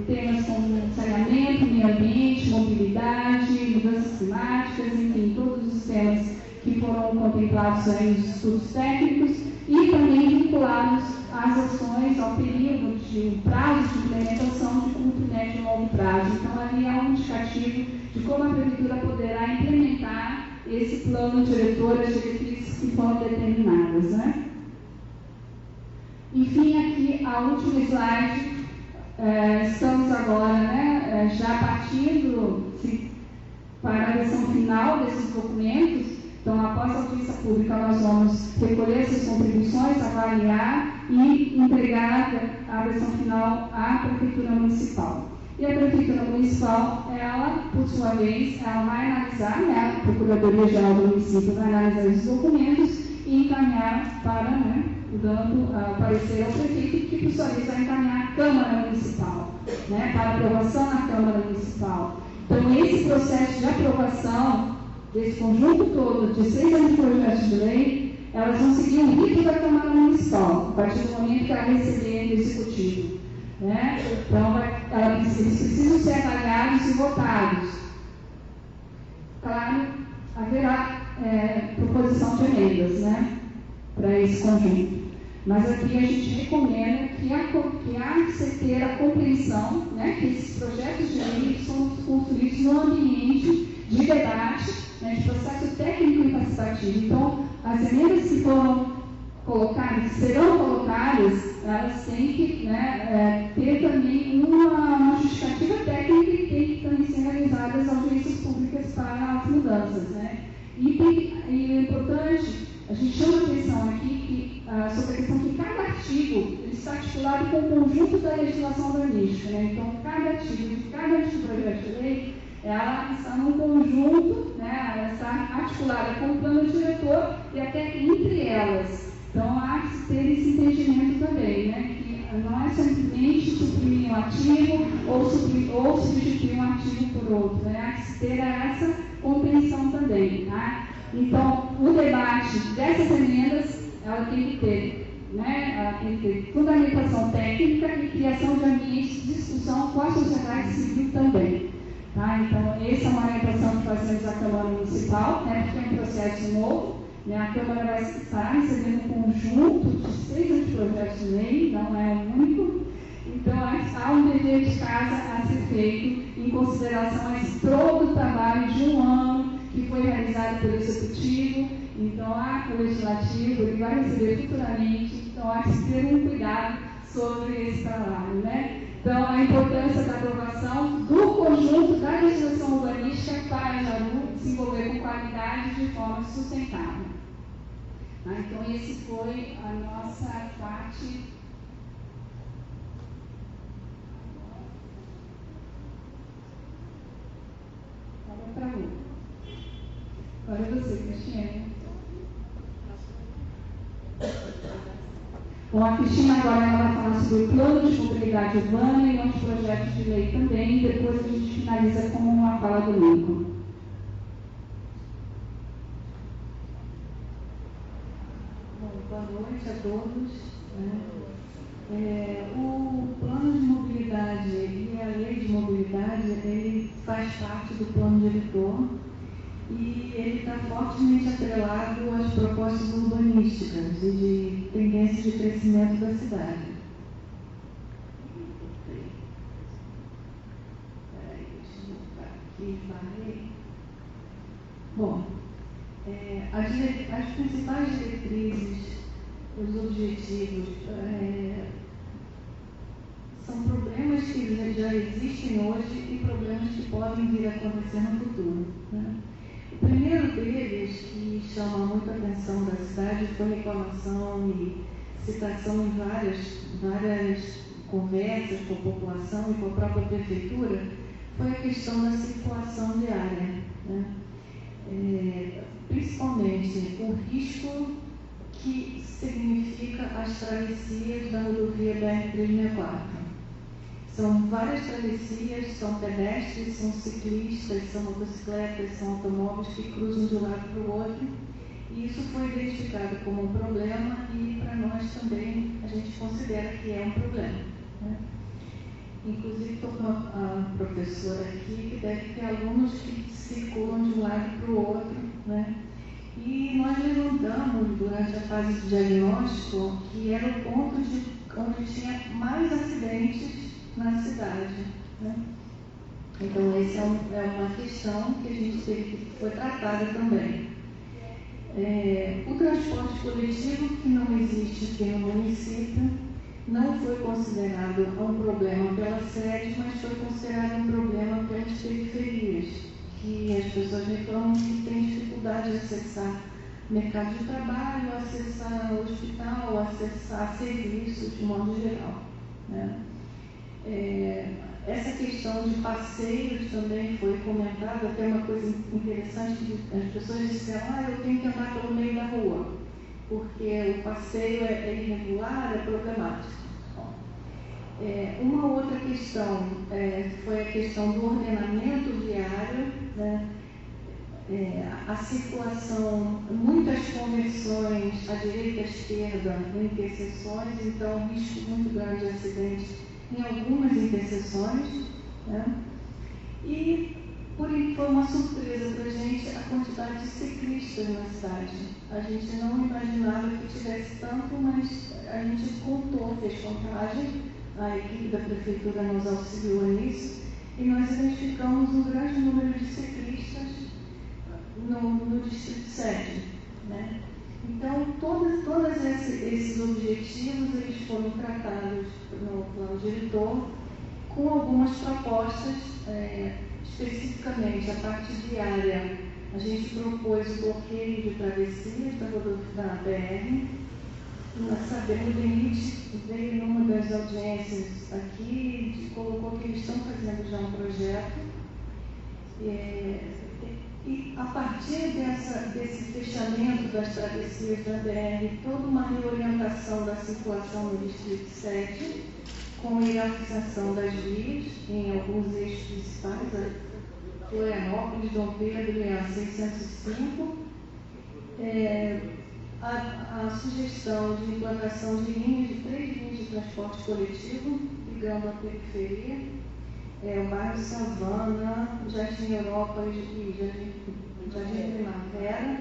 temas como saneamento, meio ambiente, mobilidade, mudanças climáticas, enfim, todos os temas que foram contemplados aí nos estudos técnicos e também vinculados às ações, ao período de prazo de implementação de curto, médio e longo prazo. Então, ali é um indicativo de como a Prefeitura poderá implementar esse plano diretor, as diretrizes que foram determinadas, né? Enfim, aqui a última slide, estamos agora, né, já partindo para a versão final desses documentos. Então, após a audiência pública, nós vamos recolher essas contribuições, avaliar e entregar a versão final à Prefeitura Municipal. E a Prefeitura Municipal, ela, por sua vez, ela vai analisar, né, a Procuradoria-Geral do Município vai analisar esses documentos e encaminhar para, né, dando parecer ao prefeito, que por sua vez vai encaminhar à Câmara Municipal, né, para aprovação na Câmara Municipal. Então, esse processo de aprovação desse conjunto todo de 6 anteprojetos de lei, elas vão seguir o rito da Câmara Municipal, a partir do momento que ela receber do Executivo, né? Então, eles precisam ser avaliados e votados. Claro, haverá proposição de emendas, né, para esse conjunto. Mas aqui a gente recomenda que há que se ter a compreensão, né, que esses projetos de lei são construídos no ambiente de debate, né, de processo técnico e participativo. Então, as emendas que foram colocadas, que serão colocadas, elas têm que, né, ter também uma justificativa técnica e tem que também ser realizadas audiências públicas para as mudanças, né? E é importante, a gente chama a atenção aqui sobre a questão que cada artigo ele está articulado com o conjunto da legislação urbanística, né? Então, cada artigo de cada projeto de lei, ela está num conjunto, né? Ela está articulada com o plano diretor e até entre elas. Então, há que ter esse entendimento também, né? Que não é simplesmente suprimir um artigo ou substituir um artigo por outro, né? Há que ter essa compreensão também, tá? Então, o debate dessas emendas, ela tem que ter, né? Ela tem que ter fundamentação técnica e criação de ambientes de discussão com a sociedade civil também. Tá? Então, essa é uma orientação que fazemos à Câmara Municipal, né? Porque é um processo novo. Né? A Câmara vai estar recebendo um conjunto de 6 projetos de lei, não é o único. Então, há um dever de casa a ser feito em consideração a esse todo o trabalho de um ano que foi realizado pelo Executivo. Então, há o Legislativo, ele vai receber futuramente. Então, há que ter um cuidado sobre esse trabalho, né? Então, a importância da aprovação do conjunto da legislação urbanística para Jaru desenvolver com qualidade de forma sustentável. Tá? Então, esse foi a nossa parte. Agora é você, Cristiane. Bom, a Cristina agora ela vai falar sobre o plano de mobilidade urbana e outros projetos de lei também, e depois a gente finaliza com uma fala do Lincoln. Bom, boa noite a todos. O plano de mobilidade e a lei de mobilidade, ele faz parte do plano diretor e ele está fortemente atrelado às propostas urbanísticas e de tendências de crescimento da cidade. Deixa eu voltar aqui. Bom, as principais diretrizes, os objetivos, são problemas que já existem hoje e problemas que podem vir a acontecer no futuro, né? O primeiro deles, que chama muita atenção da cidade, foi reclamação e citação em várias conversas com a população e com a própria prefeitura, foi a questão da circulação diária, né? Principalmente o risco que significa as travessias da rodovia BR-364. São várias travessias, são pedestres, são ciclistas, são motocicletas, são automóveis que cruzam de um lado para o outro E isso foi identificado como um problema e para nós também a gente considera que é um problema, né? Inclusive estou com a professora aqui que deve ter alunos que circulam de um lado para o outro, né? E nós levantamos durante a fase de diagnóstico que era o ponto onde tinha mais acidentes na cidade, né? Então essa é uma questão que a gente teve que foi tratada também. O transporte coletivo, que não existe aqui no município, não foi considerado um problema pela sede, mas foi considerado um problema pelas periferias, que as pessoas reclamam que têm dificuldade de acessar mercado de trabalho, acessar hospital, acessar serviços de modo geral, né? Essa questão de passeios também foi comentada, até uma coisa interessante, as pessoas disseram, eu tenho que andar pelo meio da rua, porque o passeio é irregular, é problemático. Uma outra questão foi a questão do ordenamento viário, né? A circulação, muitas conversões à direita e à esquerda, interseções, então risco muito grande de acidente em algumas interseções, né? E foi uma surpresa para a gente a quantidade de ciclistas na cidade. A gente não imaginava que tivesse tanto, mas a gente contou, fez contagem, a equipe da prefeitura nos auxiliou nisso, e nós identificamos um grande número de ciclistas no distrito 7, né? Então, todos esses objetivos eles foram tratados no plano diretor com algumas propostas, especificamente a parte viária. A gente propôs o bloqueio de travessias da BR. Nós sabemos, o DENIT veio numa das audiências aqui e colocou que eles estão fazendo já um projeto. E a partir desse fechamento das travessias da BR, toda uma reorientação da circulação no Distrito 7, com a hierarquização das vias em alguns eixos principais, Florianópolis, Dom Pedro e a 605, a sugestão de implantação de 3 linhas de transporte coletivo, ligando a periferia, o bairro Savana, Jardim Europa e Jardim Primavera,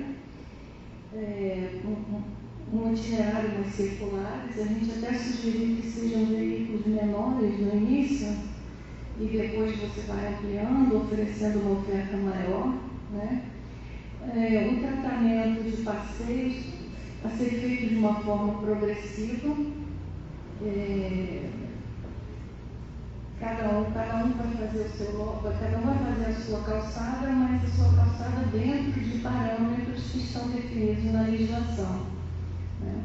um itinerário mais circulares. A gente até sugeriu que sejam veículos menores no início e depois você vai ampliando, oferecendo uma oferta maior, né? O tratamento de passeios a ser feito de uma forma progressiva. Cada um vai fazer cada um vai fazer a sua calçada, mas a sua calçada dentro de parâmetros que estão definidos na legislação, né?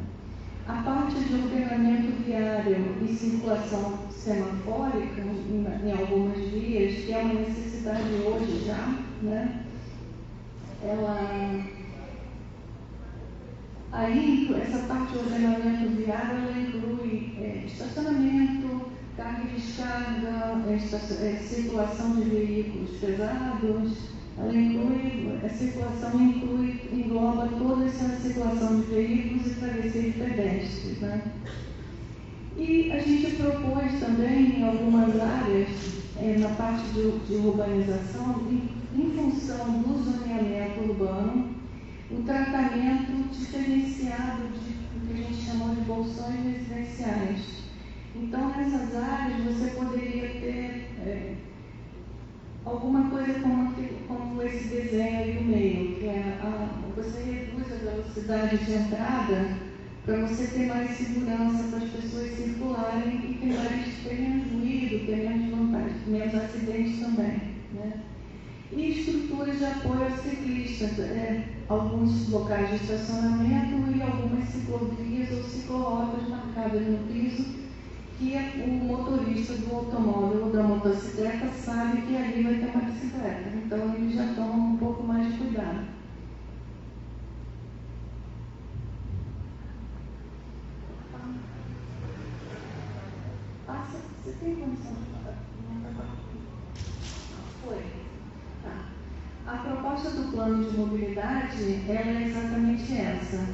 A parte de ordenamento viário e circulação semafórica em algumas vias, que é uma necessidade hoje já, né? Essa parte de ordenamento viário, ela inclui estacionamento, carga e descarga, circulação de veículos pesados, a circulação engloba toda essa circulação de veículos e travessia de pedestres, né? E a gente propôs também em algumas áreas, na parte de urbanização, em função do zoneamento urbano, o tratamento diferenciado do que a gente chamou de bolsões residenciais. Então, nessas áreas, você poderia ter alguma coisa como esse desenho aí no meio, que você reduz a velocidade de entrada para você ter mais segurança para as pessoas circularem e ter menos ruído, ter menos vantagem, menos acidentes também, né? E estruturas de apoio aos ciclistas, alguns locais de estacionamento e algumas ciclovias ou ciclorotas marcadas no piso, que o motorista do automóvel ou da motocicleta sabe que ali vai ter uma bicicleta, então eles já tomam um pouco mais de cuidado. Passa, você tem condição de falar? Foi. Tá. A proposta proposta do plano de mobilidade, ela é exatamente essa.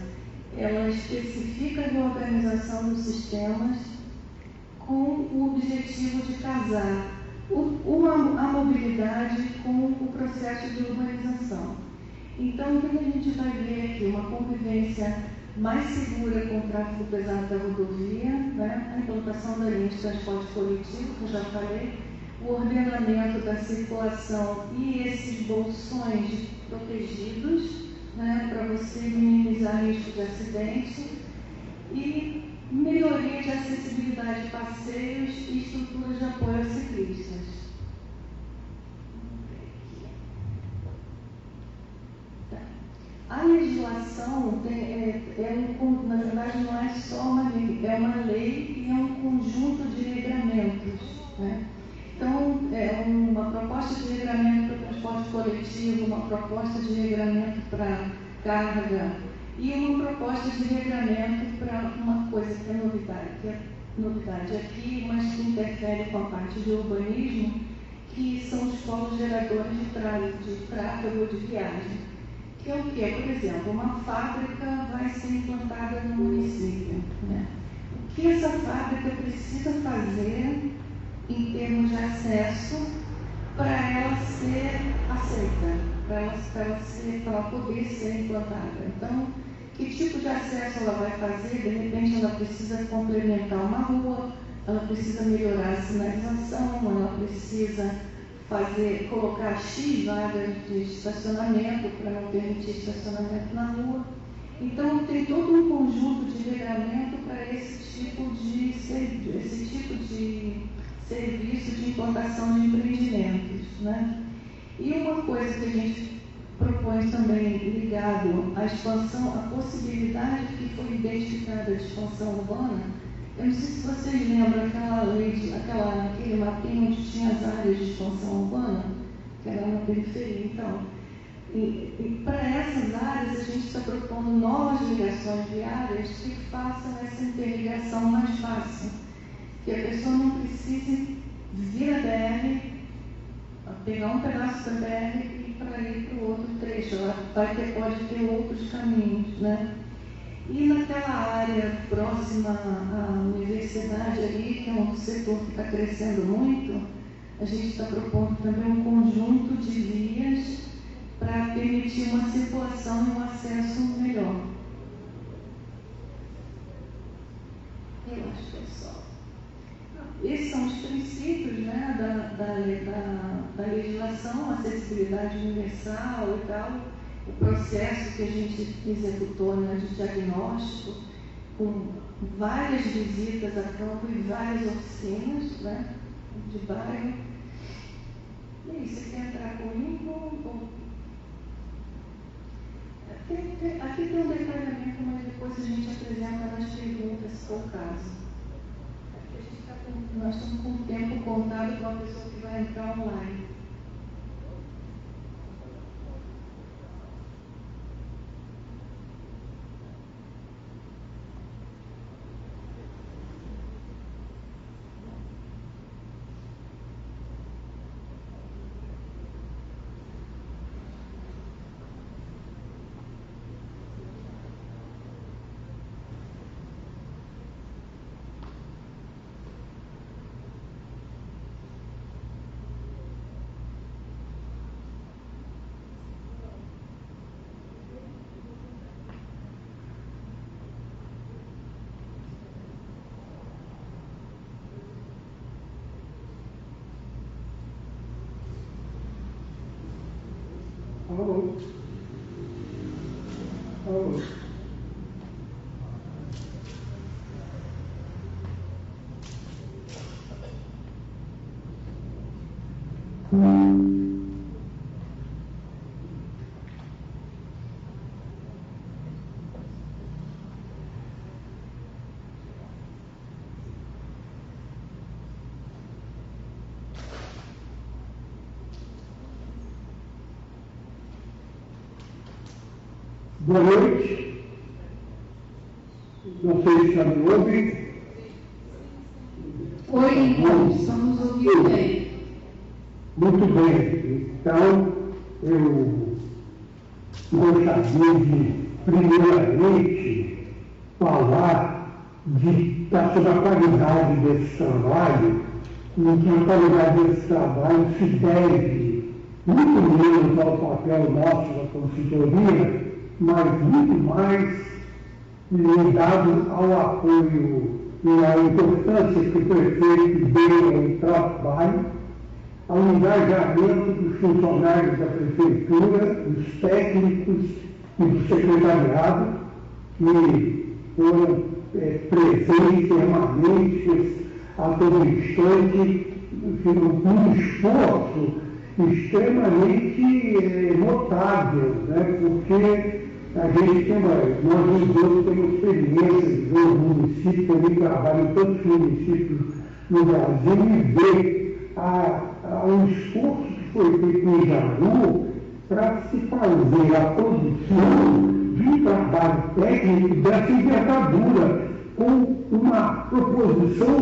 Ela especifica a reorganização dos sistemas com o objetivo de casar a mobilidade com o processo de urbanização. Então, o que a gente vai ver aqui? Uma convivência mais segura com o tráfego pesado da rodovia, né? A implantação da linha de transporte coletivo, que eu já falei, o ordenamento da circulação e esses bolsões protegidos, né? Para você minimizar risco de acidente, e melhoria de acessibilidade de passeios e estruturas de apoio a ciclistas. A legislação na verdade, não é só uma lei, é uma lei e é um conjunto de regramentos, né? Então, é uma proposta de regramento para o transporte coletivo, uma proposta de regramento para carga e uma proposta de regramento para uma coisa que é novidade aqui, mas que interfere com a parte de urbanismo, que são os polos geradores de tráfego de viagem. Que é o quê? Por exemplo, uma fábrica vai ser implantada no município, né? O que essa fábrica precisa fazer em termos de acesso para ela ser aceita, para ela poder ser implantada? Então, que tipo de acesso ela vai fazer? De repente, ela precisa complementar uma rua, ela precisa melhorar a sinalização, ela precisa colocar X vagas de estacionamento para não permitir estacionamento na rua. Então, tem todo um conjunto de regramento para esse tipo de serviço de implantação de empreendimentos, né? E uma coisa que a gente propõe também ligado à expansão, a possibilidade que foi identificada de expansão urbana. Eu não sei se vocês lembram aquele mapinha onde tinha as áreas de expansão urbana, que era na periferia. Então, para essas áreas, a gente está propondo novas ligações viárias que façam essa interligação mais fácil. Que a pessoa não precise vir a BR, pegar um pedaço da BR e para ir para o outro trecho. Ela pode ter outros caminhos, né? E naquela área próxima à universidade ali, que é um setor que está crescendo muito, a gente está propondo também um conjunto de vias para permitir uma circulação e um acesso melhor. Eu acho que é só. Esses são os princípios, né, da legislação, acessibilidade universal e tal. O processo que a gente executou, né, de diagnóstico, com várias visitas a campo e várias oficinas, né, de bairro. E aí, você quer entrar comigo? Aqui tem um detalhamento, mas depois a gente apresenta nas perguntas, se for o caso. Aqui nós estamos com o tempo contado com a pessoa que vai entrar online. Alô? Alô? Boa noite. Não sei se está me ouvindo. Oi, estamos ouvindo bem. Muito bem. Então, eu gostaria de, primeiramente, falar sobre a qualidade desse trabalho, em que a qualidade desse trabalho se deve muito menos ao papel nosso da consultoria, mas muito mais ligado ao apoio e à importância que o prefeito deu ao trabalho, ao engajamento dos funcionários da prefeitura, dos técnicos e do secretariado, que foram presentes, permanentes, a todo instante, um esforço extremamente notável, né? Porque a gente tem, nós os dois temos experiência de ver o município, também trabalho em tantos municípios no Brasil, e ver o esforço que foi feito em Jaru para se fazer a produção de um trabalho técnico dessa envergadura, com uma proposição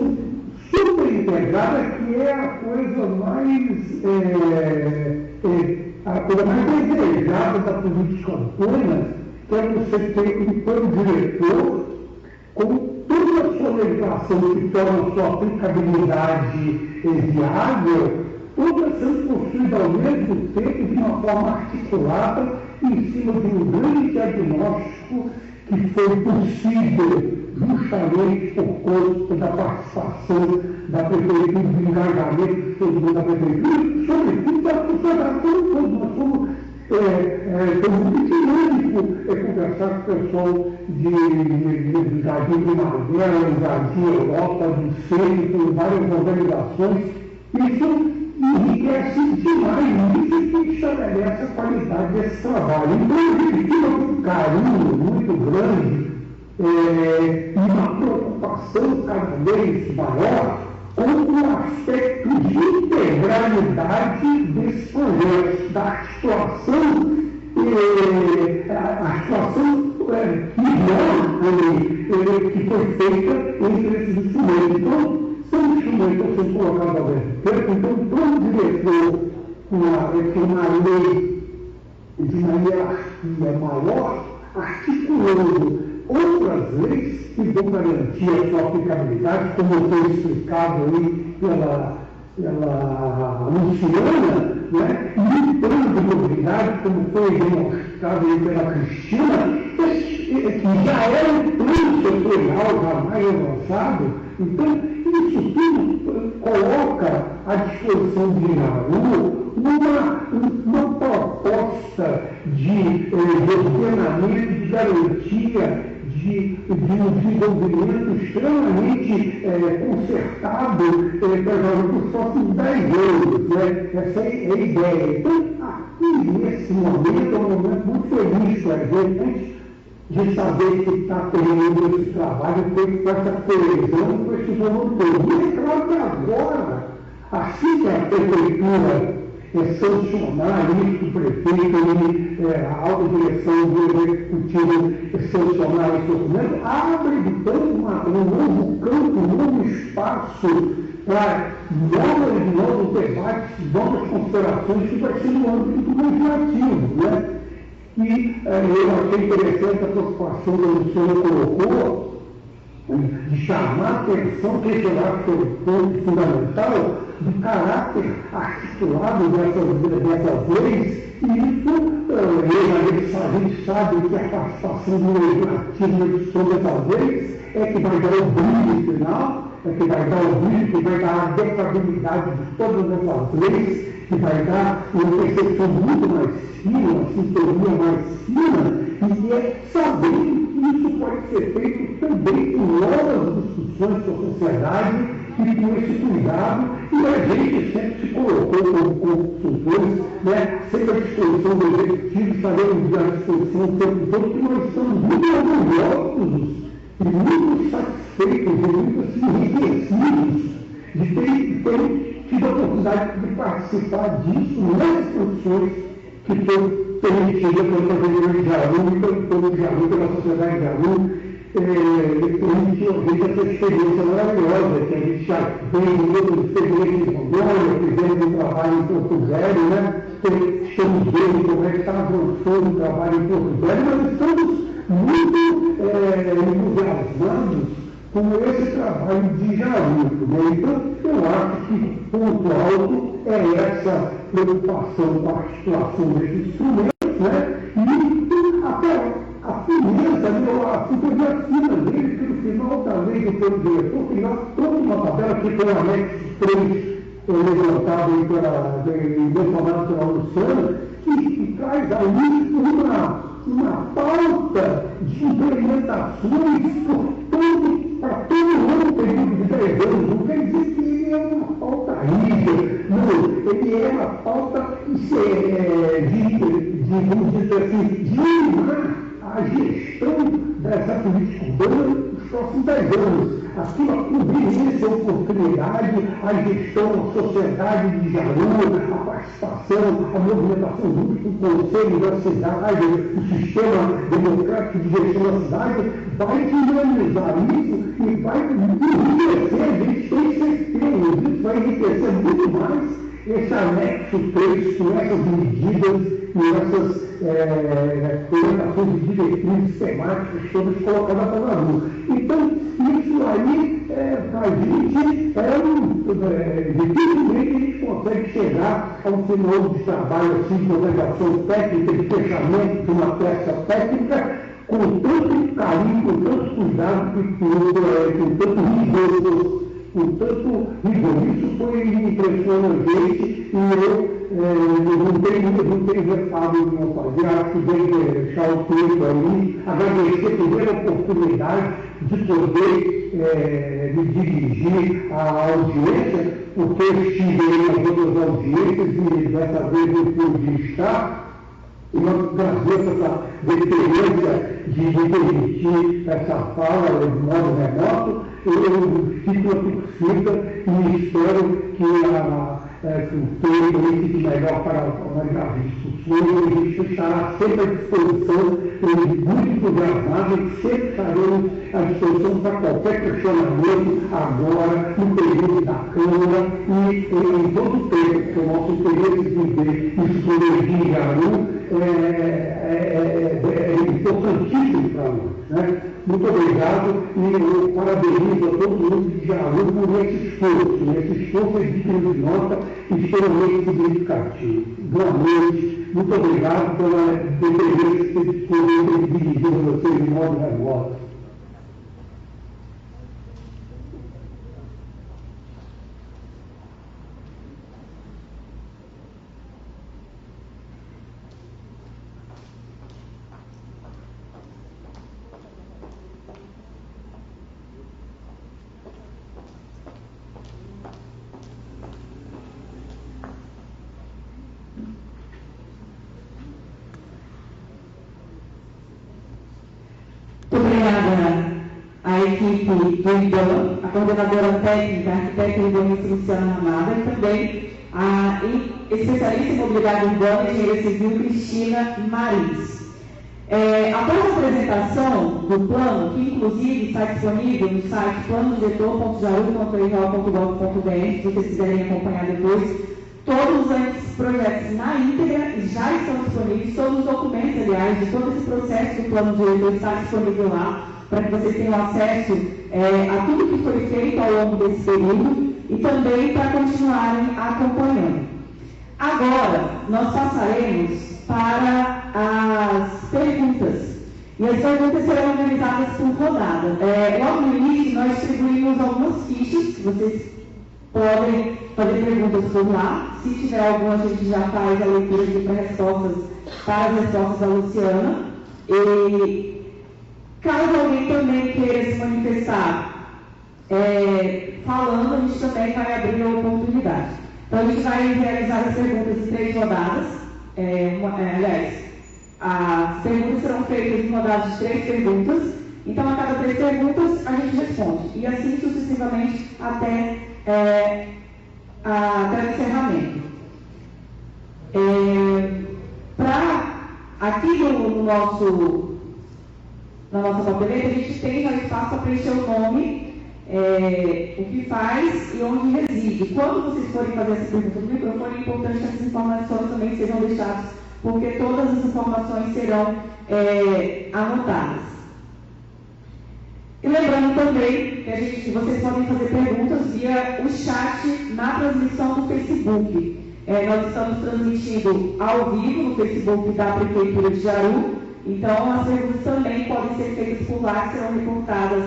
super integrada, que é a coisa mais desejada da política urbana, que é você ter um plano diretor com toda a sua legislação que torna a sua aplicabilidade viável, toda sendo construída ao mesmo tempo de uma forma articulada em cima de um grande diagnóstico que foi possível justamente por conta da participação da prefeitura, do engajamento de todo mundo da prefeitura, sobretudo da sociedade como todo. Nós somos muito dinâmico conversar com o pessoal de Jardim Primavera, Jardim Europa, do Centro, várias organizações. Isso enriquece demais, isso que estabelece a qualidade desse trabalho. Então, a gente fica com um carinho muito grande e uma preocupação cada vez maior com o aspecto de integralidade desse projeto, da articulação, que foi feita entre esses instrumentos. Então, são instrumentos que são colocados ao mesmo tempo. Então, o plano diretor com uma lei de uma hierarquia maior, articulando outras leis que vão garantir a sua aplicabilidade, como foi explicado aí pela Luciana, né? E um plano de mobilidade, como foi demonstrado aí pela Cristina, que já é um plano setorial já mais avançado. Então, isso tudo coloca à disposição de Jaru uma proposta de ordenamento, de garantia, de um desenvolvimento extremamente concertado para os próximos 10 anos. Né? Essa é a ideia. Então, aqui, nesse momento, é um momento muito feliz para a gente, de saber que está terminando esse trabalho feito com essa coesão, com esse voluntariado. E é claro que agora, assim que a prefeitura sancionar isso, o prefeito e a alta direção do executivo sancionar esse documento, abre então um novo campo, um novo espaço para novos debates, novas considerações, que vai ser no âmbito do legislativo, né? E eu achei interessante a preocupação que o senhor colocou de chamar a atenção, que eu acho que é um ponto fundamental, do caráter articulado dessas leis, e isso a gente sabe que a participação do legislativo na discussão dessas leis é que vai dar o brilho final, é que vai dar o brilho, que vai dar a adaptabilidade de todas essas leis, que vai dar uma percepção muito mais fina, uma sintonia mais fina, e é saber que isso pode ser feito também com novas discussões com a sociedade e com esse cuidado, e a gente sempre se colocou como consultores, né, sempre à disposição do executivo, estaremos à disposição do tempo todo, que nós estamos muito orgulhosos e muito satisfeitos e muito enriquecidos de ter tido a oportunidade de participar disso nessas condições que foram permitidas pela Prefeitura de Jaru e pelo povo de Jaru, pela sociedade de Jaru, permitiu a gente essa experiência maravilhosa, que a gente já veio em outras experiências em Rondônia, fizemos um trabalho em Porto Velho, né? estamos vendo como é que está avançando o trabalho em Porto Velho, mas estamos muito entusiasmados com esse trabalho de Jaruto. Né? Então, eu acho que ponto alto é essa preocupação com a articulação desses instrumentos, né? E até a fineza, a fotografia dele, que no final da lei do plano diretor, que nós trouxe uma tabela que foi o anexo 3 levantado em Bolsonaro pela Luciana, que traz aí uma pauta de implementações para todo mundo período de 10 anos. Não quer dizer que ele é uma pauta rígida, não, ele é uma pauta vamos dizer assim, de a gestão dessa política urbana nos próximos 10 anos. Aquilo a cobrir essa oportunidade, a gestão, a sociedade de Jaru, a participação, a movimentação junto com o conselho da cidade, o sistema democrático de gestão da cidade, vai dinamizar isso e vai enriquecer, a gente tem certeza, isso vai enriquecer muito mais esse anexo 3 com essas medidas e essas orientações de diretrizes temáticas todas colocadas para a rua. Então, isso aí, para a gente, dificilmente a gente consegue chegar a um final de trabalho assim, de organização técnica, de fechamento de uma peça técnica, com tanto carinho, com tanto cuidado, com tanto rigor. Isso foi impressionante e eu não tenho reparo em não fazer. Acho que deve deixar o tempo aí, agradecer primeiro a oportunidade de poder me dirigir à audiência, porque eu estive nas outras audiências e dessa vez eu pude estar. E nós trazemos essa deferência de permitir essa fala de modo remoto. Eu fico na torcida e espero que o tempo fique melhor para as discussões. A gente estará sempre à disposição, muito entusiasmado, e sempre estaremos à disposição para qualquer questionamento agora, no período da Câmara e em todo o tempo, porque o nosso interesse de ver isso com energia em Jaru é importantíssimo para nós. Né? Muito obrigado e eu parabenizo a todo mundo de Jaru por esse esforço. Esse esforço é digno de nota e extremamente significativo. Boa noite, muito obrigado pela deferência que vocês poderem dirigir a vocês de modo remoto. Obrigada à equipe do IBAN, a coordenadora técnica, a arquiteta urbanista Luciana Ramada, e também a especialista em mobilidade urbana e engenharia civil Cristina Marins. Após a apresentação do plano, que inclusive está disponível no site planodiretor.jaru.irial.gov.br, se vocês quiserem acompanhar depois, todos os projetos na íntegra já estão disponíveis, todos os documentos, aliás, de todo esse processo do plano diretor está disponível lá, para que vocês tenham acesso a tudo que foi feito ao longo desse período e também para continuarem acompanhando. Agora, nós passaremos para as perguntas. E as perguntas serão organizadas por rodada. Logo no início, nós distribuímos algumas fichas, que vocês podem fazer perguntas por lá. Se tiver alguma, a gente já faz a leitura de respostas para as respostas da Luciana. E caso alguém também queira se manifestar falando, a gente também vai abrir a oportunidade. Então, a gente vai realizar as perguntas em 3 rodadas. Aliás, as perguntas serão feitas em rodadas de 3 perguntas. Então, a cada 3 perguntas, a gente responde. E assim sucessivamente até o encerramento. Aqui na nossa papeleta, a gente tem um espaço para preencher o nome o que faz e onde reside. Quando vocês forem fazer essa pergunta no microfone, é importante que essas informações também sejam deixadas, porque todas as informações serão anotadas. E lembrando também que vocês podem fazer perguntas via o chat na transmissão do Facebook. Nós estamos transmitindo ao vivo no Facebook da Prefeitura de Jaru, então as perguntas também podem ser feitas por lá, que serão reportadas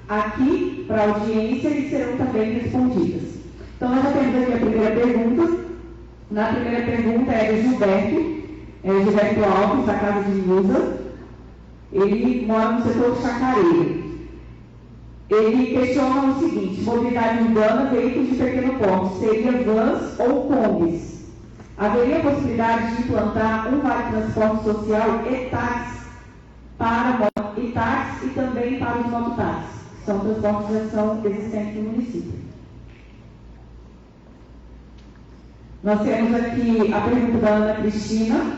aqui para a audiência e serão também respondidas. Então, nós já temos aqui a primeira pergunta. Na primeira pergunta é do Gilberto Alves, da Casa de Musa. Ele mora no setor Chacareiro. Ele questiona o seguinte: mobilidade urbana, veículos de pequeno porte, seria vans ou combis? Haveria possibilidade de implantar um vale transporte social e táxi e também para os mototáxis, que são transportes que já são existentes no município. Nós temos aqui a pergunta da Ana Cristina,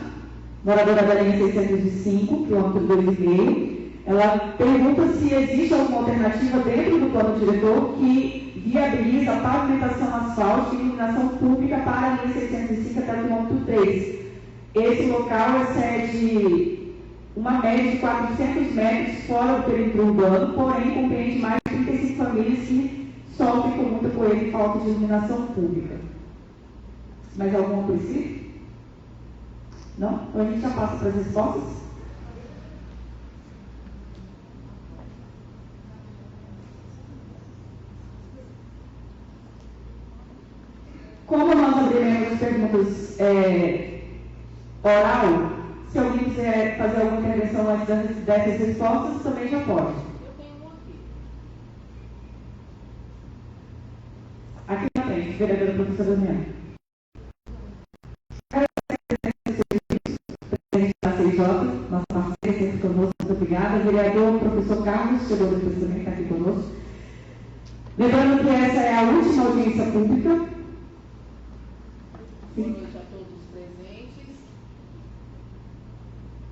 moradora da linha 605, quilômetro 2,5. Ela pergunta se existe alguma alternativa dentro do plano diretor que viabiliza a pavimentação asfáltica e iluminação pública para a linha 605 até o quilômetro 3. Esse local excede uma média de 400 metros fora do perímetro urbano, porém compreende mais de 35 famílias que sofrem com muita poeira e falta de iluminação pública. Mais alguma coisa? Não? Então a gente já passa para as respostas? Como nós abriremos as perguntas oral, se alguém quiser fazer alguma intervenção antes dessas respostas, também já pode. Eu tenho uma aqui. Aqui na frente, vereadora professora Daniela. Presidente da CJ, nossa parceira sempre conosco, muito obrigada. Vereador professor Carlos, chegou depois também, está aqui conosco. Lembrando que essa é a última audiência pública. Boa noite a todos os presentes.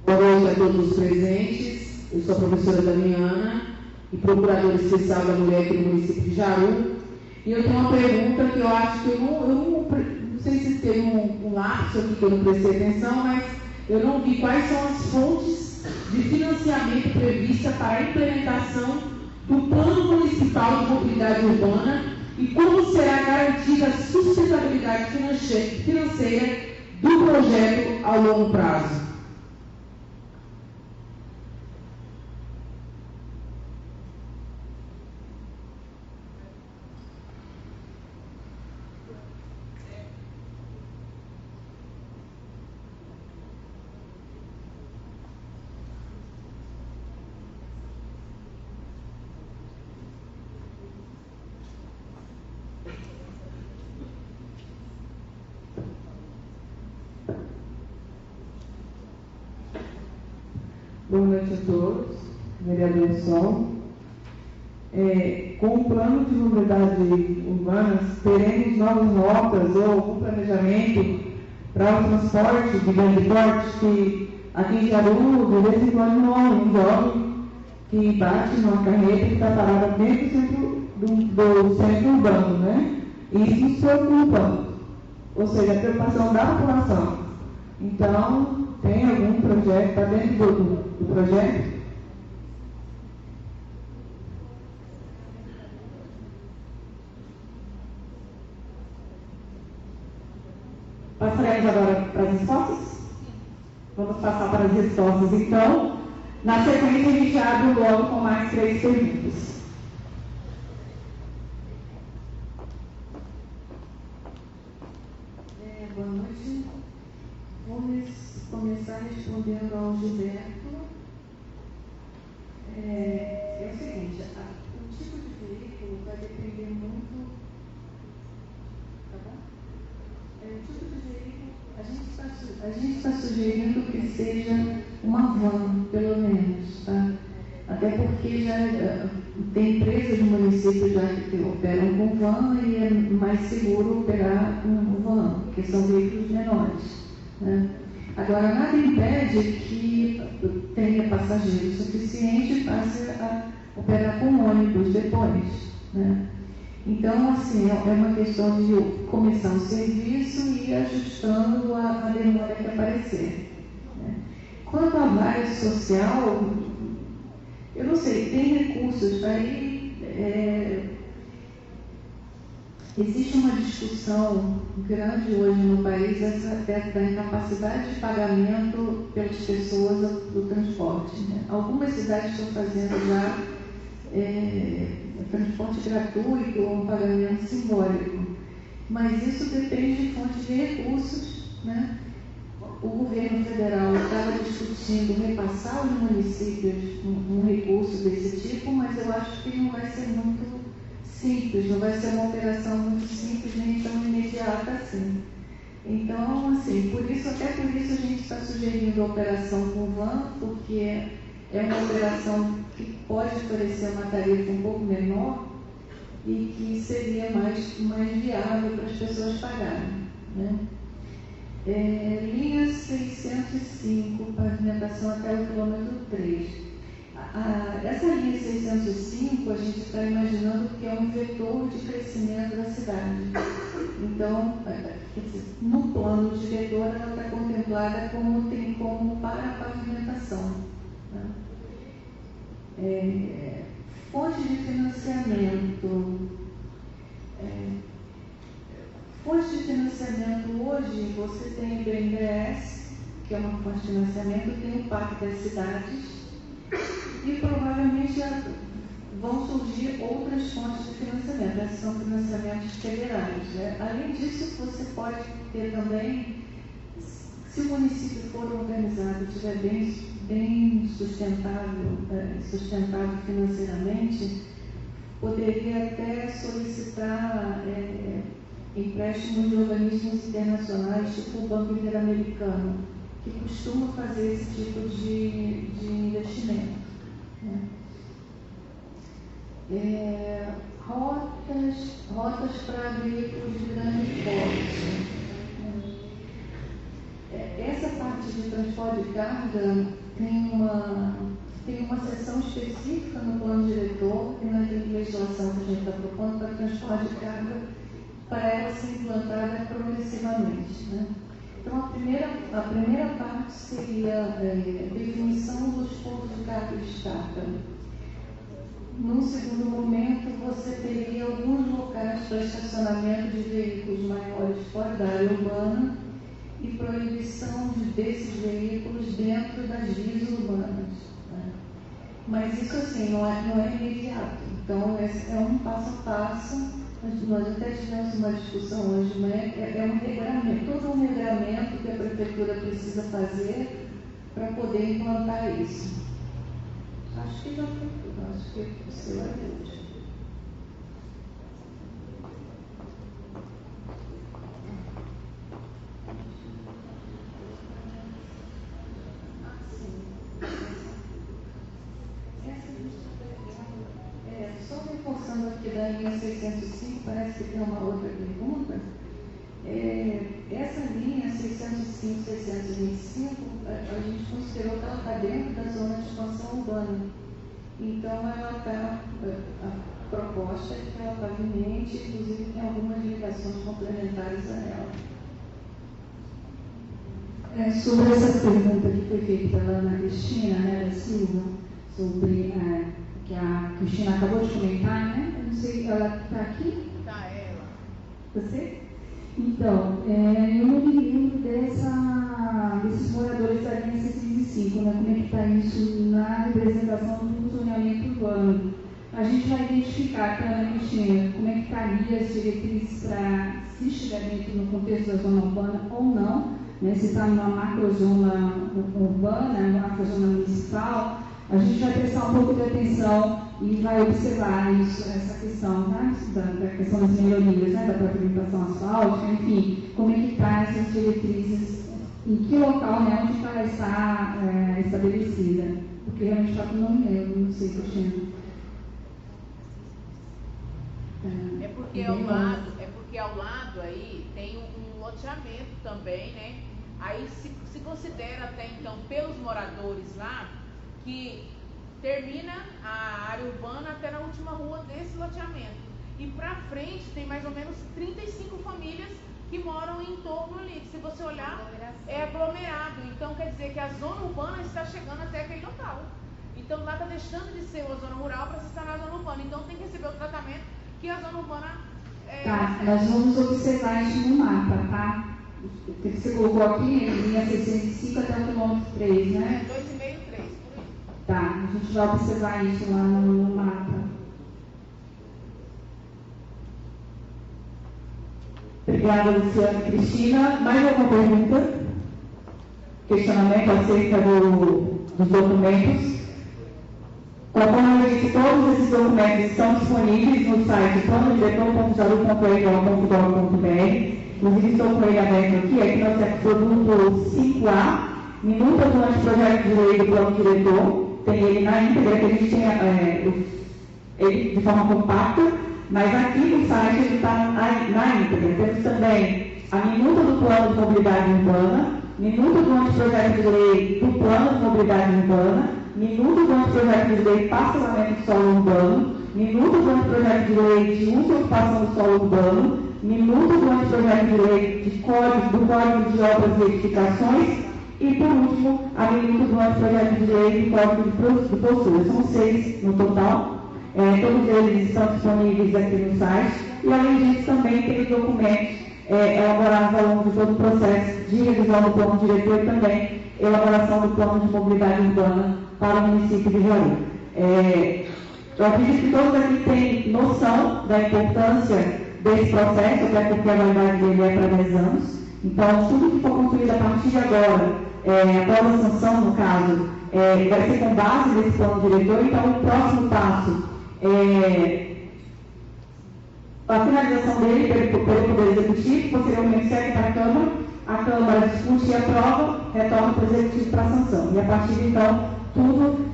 Boa noite a todos os presentes. Eu sou a professora Damiana e procuradora especial da mulher aqui no município de Jaru. E eu tenho uma pergunta que eu acho que eu não sei se tem um lapso aqui que eu não prestei atenção, mas eu não vi quais são as fontes de financiamento prevista para a implementação do Plano Municipal de Mobilidade Urbana e como será garantida a sustentabilidade financeira do projeto ao longo prazo. Boa noite a todos, vereador Sol. Com o plano de mobilidade urbana, teremos novas rotas ou algum planejamento para o transporte de grande porte, que aqui em Jaru, de vez em quando, um jovem que bate numa carreta que está parada dentro do centro urbano, né? E isso nos preocupa, ou seja, a preocupação da população. Então, tem algum projeto, está dentro do projeto? Passaremos agora para as respostas? Vamos passar para as respostas, então. Na sequência, a gente abre o bloco com mais 3 perguntas. Boa noite. Vamos começar respondendo ao Gilberto. É o seguinte, o tipo de veículo vai depender muito. Tá bom? O tipo de veículo, a gente está sugerindo que seja uma van, pelo menos, tá? Até porque já tem empresas no município já que operam com van e é mais seguro operar com van, porque são veículos menores, né? Agora, nada impede que tenha passageiros suficiente e passe a operar com ônibus depois, né? Então, assim, é uma questão de começar um serviço e ir ajustando a demanda que aparecer, né? Quanto à área social, eu não sei, tem recursos aí. Existe uma discussão grande hoje no país da incapacidade de pagamento pelas pessoas do transporte, né? Algumas cidades estão fazendo já transporte gratuito ou um pagamento simbólico, mas isso depende de fontes de recursos, né? O governo federal estava discutindo repassar aos municípios um recurso desse tipo, mas eu acho que não vai ser muito simples, não vai ser uma operação muito simples nem tão imediata assim. Então, assim, até por isso a gente está sugerindo a operação com van, porque é uma operação que pode oferecer uma tarifa um pouco menor e que seria mais viável para as pessoas pagarem, né? Linha 605, pavimentação até o quilômetro 3. Essa linha 605, a gente está imaginando que é um vetor de crescimento da cidade. Então, no plano diretor, ela está contemplada como para a pavimentação, né? Fonte de financiamento. Fonte de financiamento hoje, você tem o BNDES, que é uma fonte de financiamento, tem o Pacto das Cidades, e provavelmente vão surgir outras fontes de financiamento. Esses são financiamentos federais, né? Além disso, você pode ter também, se o município for organizado, estiver bem sustentável financeiramente, poderia até solicitar empréstimos de organismos internacionais, tipo o Banco Interamericano, que costuma fazer esse tipo de investimento, né? Rotas para veículos de grande porte. Essa parte de transporte de carga tem uma seção específica no plano diretor e na legislação que a gente está propondo para transporte de carga, para ela ser implantada progressivamente, né? Então, a primeira parte seria definição dos pontos de carga e descarga. Num segundo momento, você teria alguns locais para estacionamento de veículos maiores fora da área urbana e proibição desses veículos dentro das vias urbanas, né? Mas isso, assim, não é imediato. Então, é um passo a passo. Nós até tivemos uma discussão hoje de manhã, é um regramento, todo um regramento que a prefeitura precisa fazer para poder implantar isso. Acho que já foi tudo, acho que o seu é o último. Só reforçando aqui da linha 605, parece que tem uma outra pergunta. Essa linha 605, 625, a gente considerou que ela está dentro da zona de expansão urbana. Então, ela está, a proposta é que ela pavimente, inclusive tem algumas ligações complementares a ela. Sobre essa pergunta que foi feita pela Ana Cristina, né, da Silva, sobre que a Cristina acabou de comentar, né? Eu não sei, ela está aqui? Tá, ela. Você? Então, eu não me lembro desses moradores da linha 605, né? Como é que está isso na representação do zoneamento urbano. A gente vai identificar, tá, Ana Cristina, como é que estaria as diretrizes para, se estiver dentro no contexto da zona urbana ou não, né? Se está numa macrozona urbana, numa macrozona municipal, a gente vai prestar um pouco de atenção e vai observar isso, essa questão, tá? da questão das melhorias, né? Da pavimentação asfáltica, enfim, como é que está essas diretrizes, em que local, né? Onde ela está estabelecida, porque realmente está com o nome meu, não sei, Cristina. É porque ao lado aí tem um loteamento também, né? Aí se considera até então pelos moradores lá que termina a área urbana até na última rua desse loteamento. e para frente tem mais ou menos 35 famílias que moram em torno ali. Se você olhar, é aglomerado. Então quer dizer que a zona urbana está chegando até aquele local. Então lá está deixando de ser uma zona rural para se tornar zona urbana. Então tem que receber o tratamento que a zona urbana Tá, nós vamos observar isso no mapa, tá? O que você colocou aqui, linha 65 até o quilômetro 3, né? 2,5, 3, por aí. Tá, a gente vai observar isso lá no mapa. Obrigada, Luciana e Cristina. Mais alguma pergunta? Questionamento acerca dos documentos? Conforme eu disse, todos esses documentos estão disponíveis no site planodiretor.jaru.gov.br. Inclusive, estou com ele aberto aqui. Aqui nós temos produto 5A, minuta do anteprojeto de lei do plano diretor. Tem ele na íntegra, que a gente tem ele de forma compacta, mas aqui no site ele está na íntegra. Temos também a minuta do plano de mobilidade urbana, minuta do anteprojeto de lei do plano de mobilidade urbana, minuta do anteprojeto de lei de parcelamento de solo urbano, minuta do anteprojeto de lei de uso e ocupação do solo urbano, minuta do anteprojeto de lei do Código de Obras e Edificações e, por último, a minuta do anteprojeto de lei do Código de Postura. São 6 no total. Todos eles estão disponíveis aqui no site. E, além disso, também tem os documentos elaborados ao longo de todo o processo de revisão do plano diretor e também elaboração do plano de mobilidade urbana para o município de Jaru. Eu acredito que todos aqui têm noção da importância desse processo, até porque a validade dele é para 10 anos. Então, tudo que for construído a partir de agora, após a sanção, no caso, vai ser com base nesse plano diretor. Então, o próximo passo a finalização dele pelo Poder Executivo, posteriormente segue para a Câmara discute e aprova, retorna para o Executivo para a sanção. E a partir de então, tudo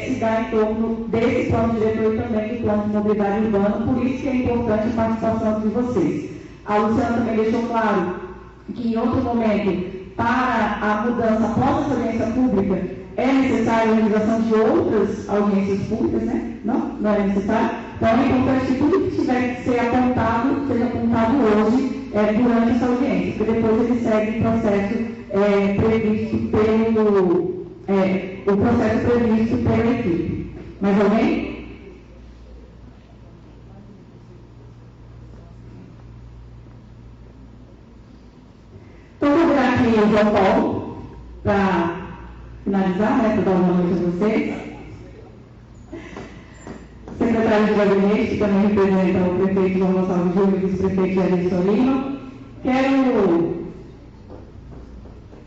se dá em torno desse plano diretor e também do plano de mobilidade urbana, por isso que é importante a participação de vocês. A Luciana também deixou claro que em outro momento, para a mudança após essa audiência pública, é necessária a realização de outras audiências públicas, né? Não é necessário. Então é importante que tudo que tiver que ser apontado, seja apontado hoje, durante essa audiência, porque depois ele segue o processo previsto pela equipe. Mais alguém? Então, vou virar aqui o João Paulo para finalizar, para dar uma noite a vocês. Secretário de Gabinete, que também representa o prefeito João Gonçalves Júnior e o vice-prefeito Jair Lima. Quero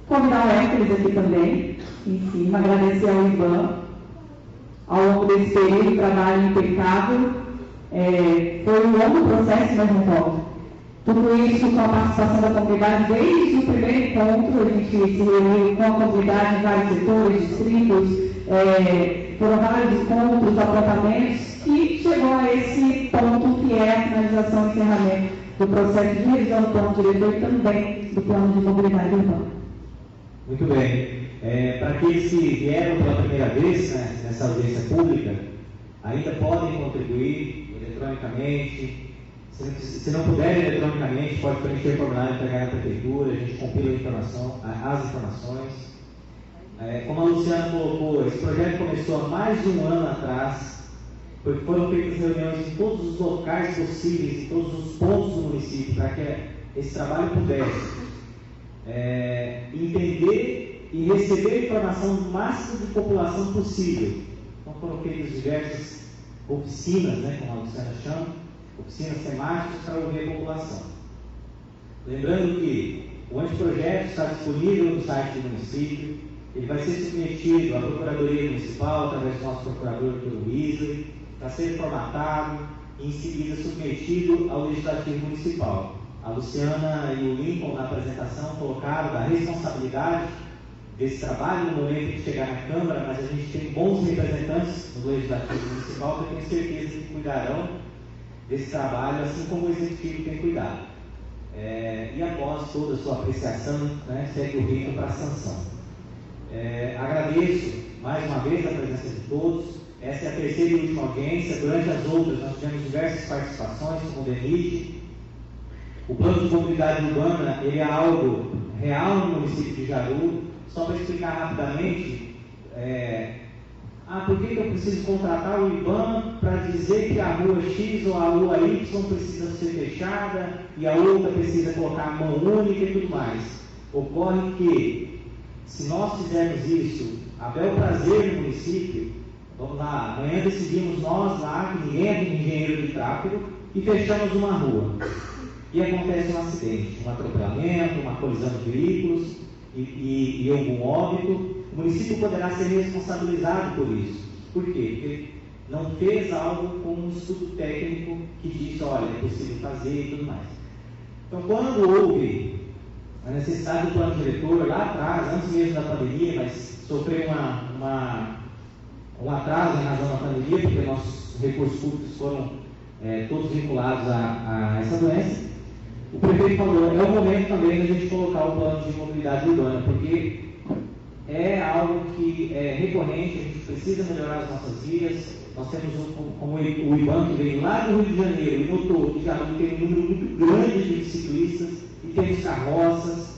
convidar o Hércules aqui também, em cima, agradecer ao IBAN, ao longo desse período, trabalho impecável. Foi um longo processo, mas não volta. Tudo isso com a participação da comunidade desde o primeiro encontro, a gente se reuniu com a comunidade em vários setores, distritos, foram vários encontros, apontamentos, e chegou a esse ponto que é a finalização e encerramento do processo de revisão do plano diretor e também do plano de mobilidade urbana. Muito bem. Para aqueles que vieram pela primeira vez nessa audiência pública, ainda podem contribuir eletronicamente. Se não puder eletronicamente, pode preencher o formulário e entregar na prefeitura, a gente compila as informações. Como a Luciana colocou, esse projeto começou há mais de um ano atrás, porque foram feitas reuniões em todos os locais possíveis, em todos os pontos do município, para que esse trabalho pudesse entender e receber informação do máximo de população possível. Então foram feitas diversas oficinas, como a Luciana chama, oficinas temáticas para ouvir a população. Lembrando que o anteprojeto está disponível no site do município, ele vai ser submetido à Procuradoria Municipal, através do nosso procurador, Dr. Weasley, para ser formatado e em seguida submetido ao Legislativo Municipal. A Luciana e o Lincoln, na apresentação, colocaram da responsabilidade desse trabalho no momento de chegar na Câmara, mas a gente tem bons representantes no Legislativo Municipal que eu tenho certeza que cuidarão desse trabalho, assim como o Executivo tem cuidado. E após toda a sua apreciação, segue o rito para a sanção. Agradeço mais uma vez a presença de todos. Essa é a terceira e última audiência. Durante as outras, nós tivemos diversas participações, como o DENIT. O plano de mobilidade urbana, ele é algo real no município de Jaru. Só para explicar rapidamente, por que eu preciso contratar o IBAMA para dizer que a rua X ou a rua Y precisa ser fechada e a outra precisa colocar mão única e tudo mais? Ocorre que, se nós fizermos isso a bel prazer no município, vamos lá, amanhã decidimos nós lá, que ninguém é engenheiro de tráfego, e fechamos uma rua. E acontece um acidente, um atropelamento, uma colisão de veículos e algum óbito. O município poderá ser responsabilizado por isso. Por quê? Porque não fez algo com um estudo técnico que diz, olha, é possível fazer e tudo mais. Então, quando houve a necessidade do plano diretor, lá atrás, antes mesmo da pandemia, mas sofreu um atraso em razão da pandemia, porque nossos recursos públicos foram todos vinculados a essa doença, o prefeito falou, é o momento também da gente colocar o plano de mobilidade urbana, porque é algo que é recorrente, a gente precisa melhorar as nossas vias. Nós temos como o IBAN que veio lá do Rio de Janeiro e notou que já tem um número muito grande de ciclistas, e temos carroças,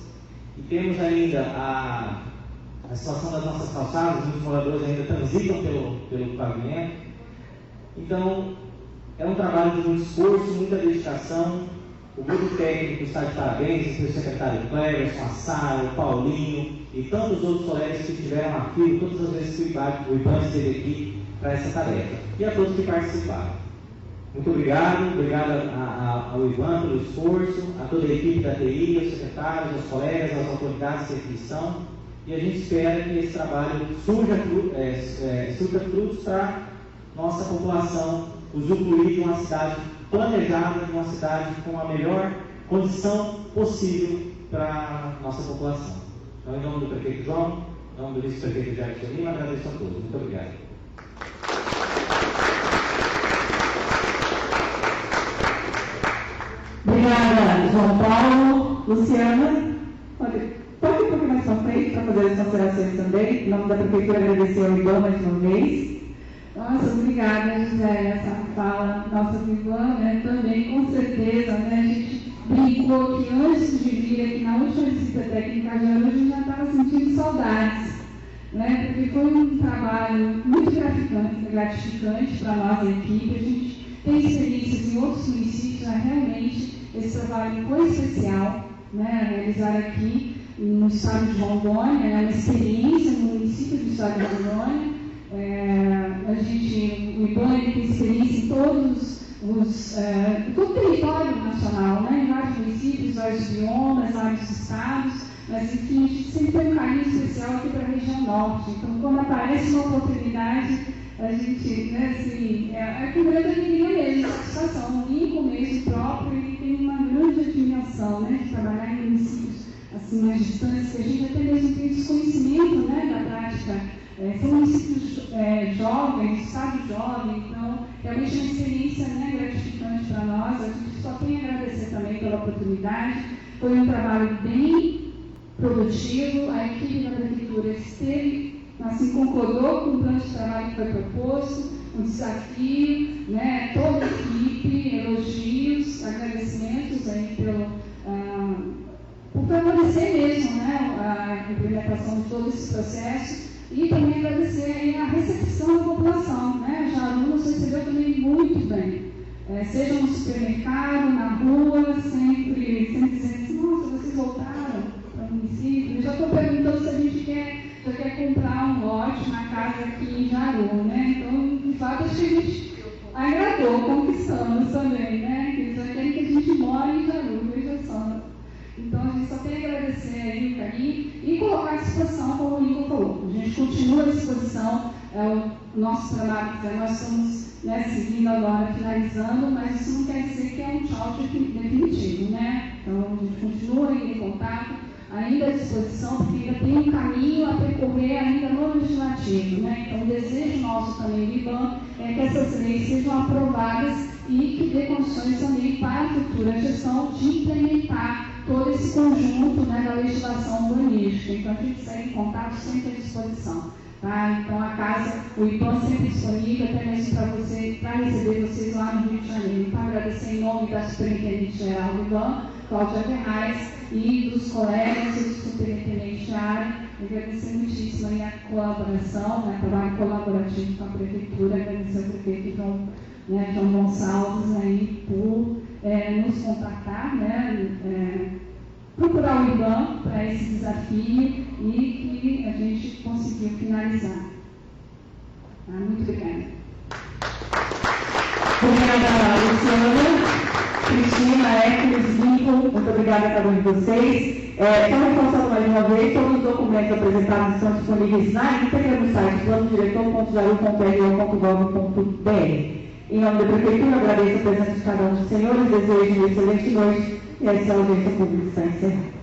e temos ainda a situação das nossas calçadas, muitos moradores ainda transitam pelo pavimento. Então, é um trabalho de muito esforço, muita dedicação. O grupo técnico está de parabéns, o secretário Cleverson, a Sara, o Paulinho e tantos outros colegas que estiveram a fio todas as vezes que o IBAN esteve aqui para essa tarefa. E a todos que participaram. Muito obrigado ao IBAN pelo esforço, a toda a equipe da TI, aos secretários, aos colegas, às autoridades de definição. E a gente espera que esse trabalho surja frutos para nossa população usufruir de uma cidade planejada, de uma cidade com a melhor condição possível para a nossa população. Então, em nome do prefeito João, em nome do vice-prefeito Jackson Lima, agradeço a todos. Muito obrigado. Obrigada, João Paulo. Luciana, pode ir um pouquinho mais para frente para fazer as considerações também. Em nome da prefeitura, agradecer ao IBAN mais uma vez. Nossa, obrigada, José, essa fala nossa do IBAN, né? Também, com certeza, né? A gente brincou que antes de vir aqui na última visita técnica de Jaru, a gente já estava sentindo saudades, né? Porque foi um trabalho muito gratificante para a nossa equipe. A gente tem experiências em outros municípios, mas realmente esse trabalho foi especial, né? Realizar aqui no estado de Rondônia, é uma experiência no município do estado de Rondônia. O IBAN tem experiência em todo o território nacional, né? Em vários municípios, vários biomas, vários estados, mas enfim, a gente sempre tem um carinho especial aqui para a região norte. Então, quando aparece uma oportunidade, a gente, né, assim, é com grande alegria mesmo, satisfação, um vínculo mesmo próprio, e tem uma grande admiração, né, de trabalhar em municípios assim, mais distantes, que a gente até mesmo tem desconhecimento, né, da prática. São municípios jovens, estado jovem, então realmente é uma experiência, né, gratificante para nós. A gente só tem a agradecer também pela oportunidade. Foi um trabalho bem produtivo, a equipe da prefeitura esteve, assim, concordou com o plano de trabalho que foi proposto, um desafio, né, toda a equipe, elogios, agradecimentos aí por favorecer mesmo, né, a implementação de todo esse processo. E também agradecer aí a recepção da população, né? Jaru nos recebeu também muito bem. Seja no supermercado, na rua, sempre dizendo assim, nossa, vocês voltaram para o município. Eu já estou perguntando se a gente quer comprar um lote na casa aqui em Jaru, né? Então, de fato, acho que a gente agradou, conquistamos também, né? Eles já querem que a gente more em Jaru, veja só. Então, a gente só tem que agradecer aí o carinho e colocar à disposição, como o Nico falou. A gente continua à disposição, o nosso trabalho, nós estamos, né, seguindo agora, finalizando, mas isso não quer dizer que é um tchau definitivo, né? Então, a gente continua aí em contato, ainda à disposição, porque ainda tem um caminho a percorrer ainda no legislativo, né? Então, o desejo nosso também do IBAN é que essas leis sejam aprovadas e que dê condições também para a futura gestão de implementar todo esse conjunto, né, da legislação urbanística. Então, a gente segue em contato, sempre à disposição. Tá? Então a casa, o IPAM sempre disponível, até mesmo para receber vocês lá no Rio de Janeiro. Então agradecer em nome da Superintendente Geral do IPAM, Cláudia Ferraz, e dos colegas do Superintendente da área, agradecer muitíssimo aí a colaboração, né, trabalho colaborativo com a Prefeitura, agradecer ao prefeito João Gonçalves aí por nos contactar, né, procurar o IBAM para esse desafio e que a gente conseguiu finalizar. Tá? Muito obrigada. Obrigada, Luciana, Cristina, Hércules, Lincoln, muito obrigada a cada um de vocês. Só reforçando mais uma vez, todos os documentos apresentados estão disponíveis na íntegra no site planodiretor.jaru.gov.br. Em nome da Prefeitura, agradeço a presença de cada um dos senhores, desejo uma excelente noite e essa audiência pública está encerrada.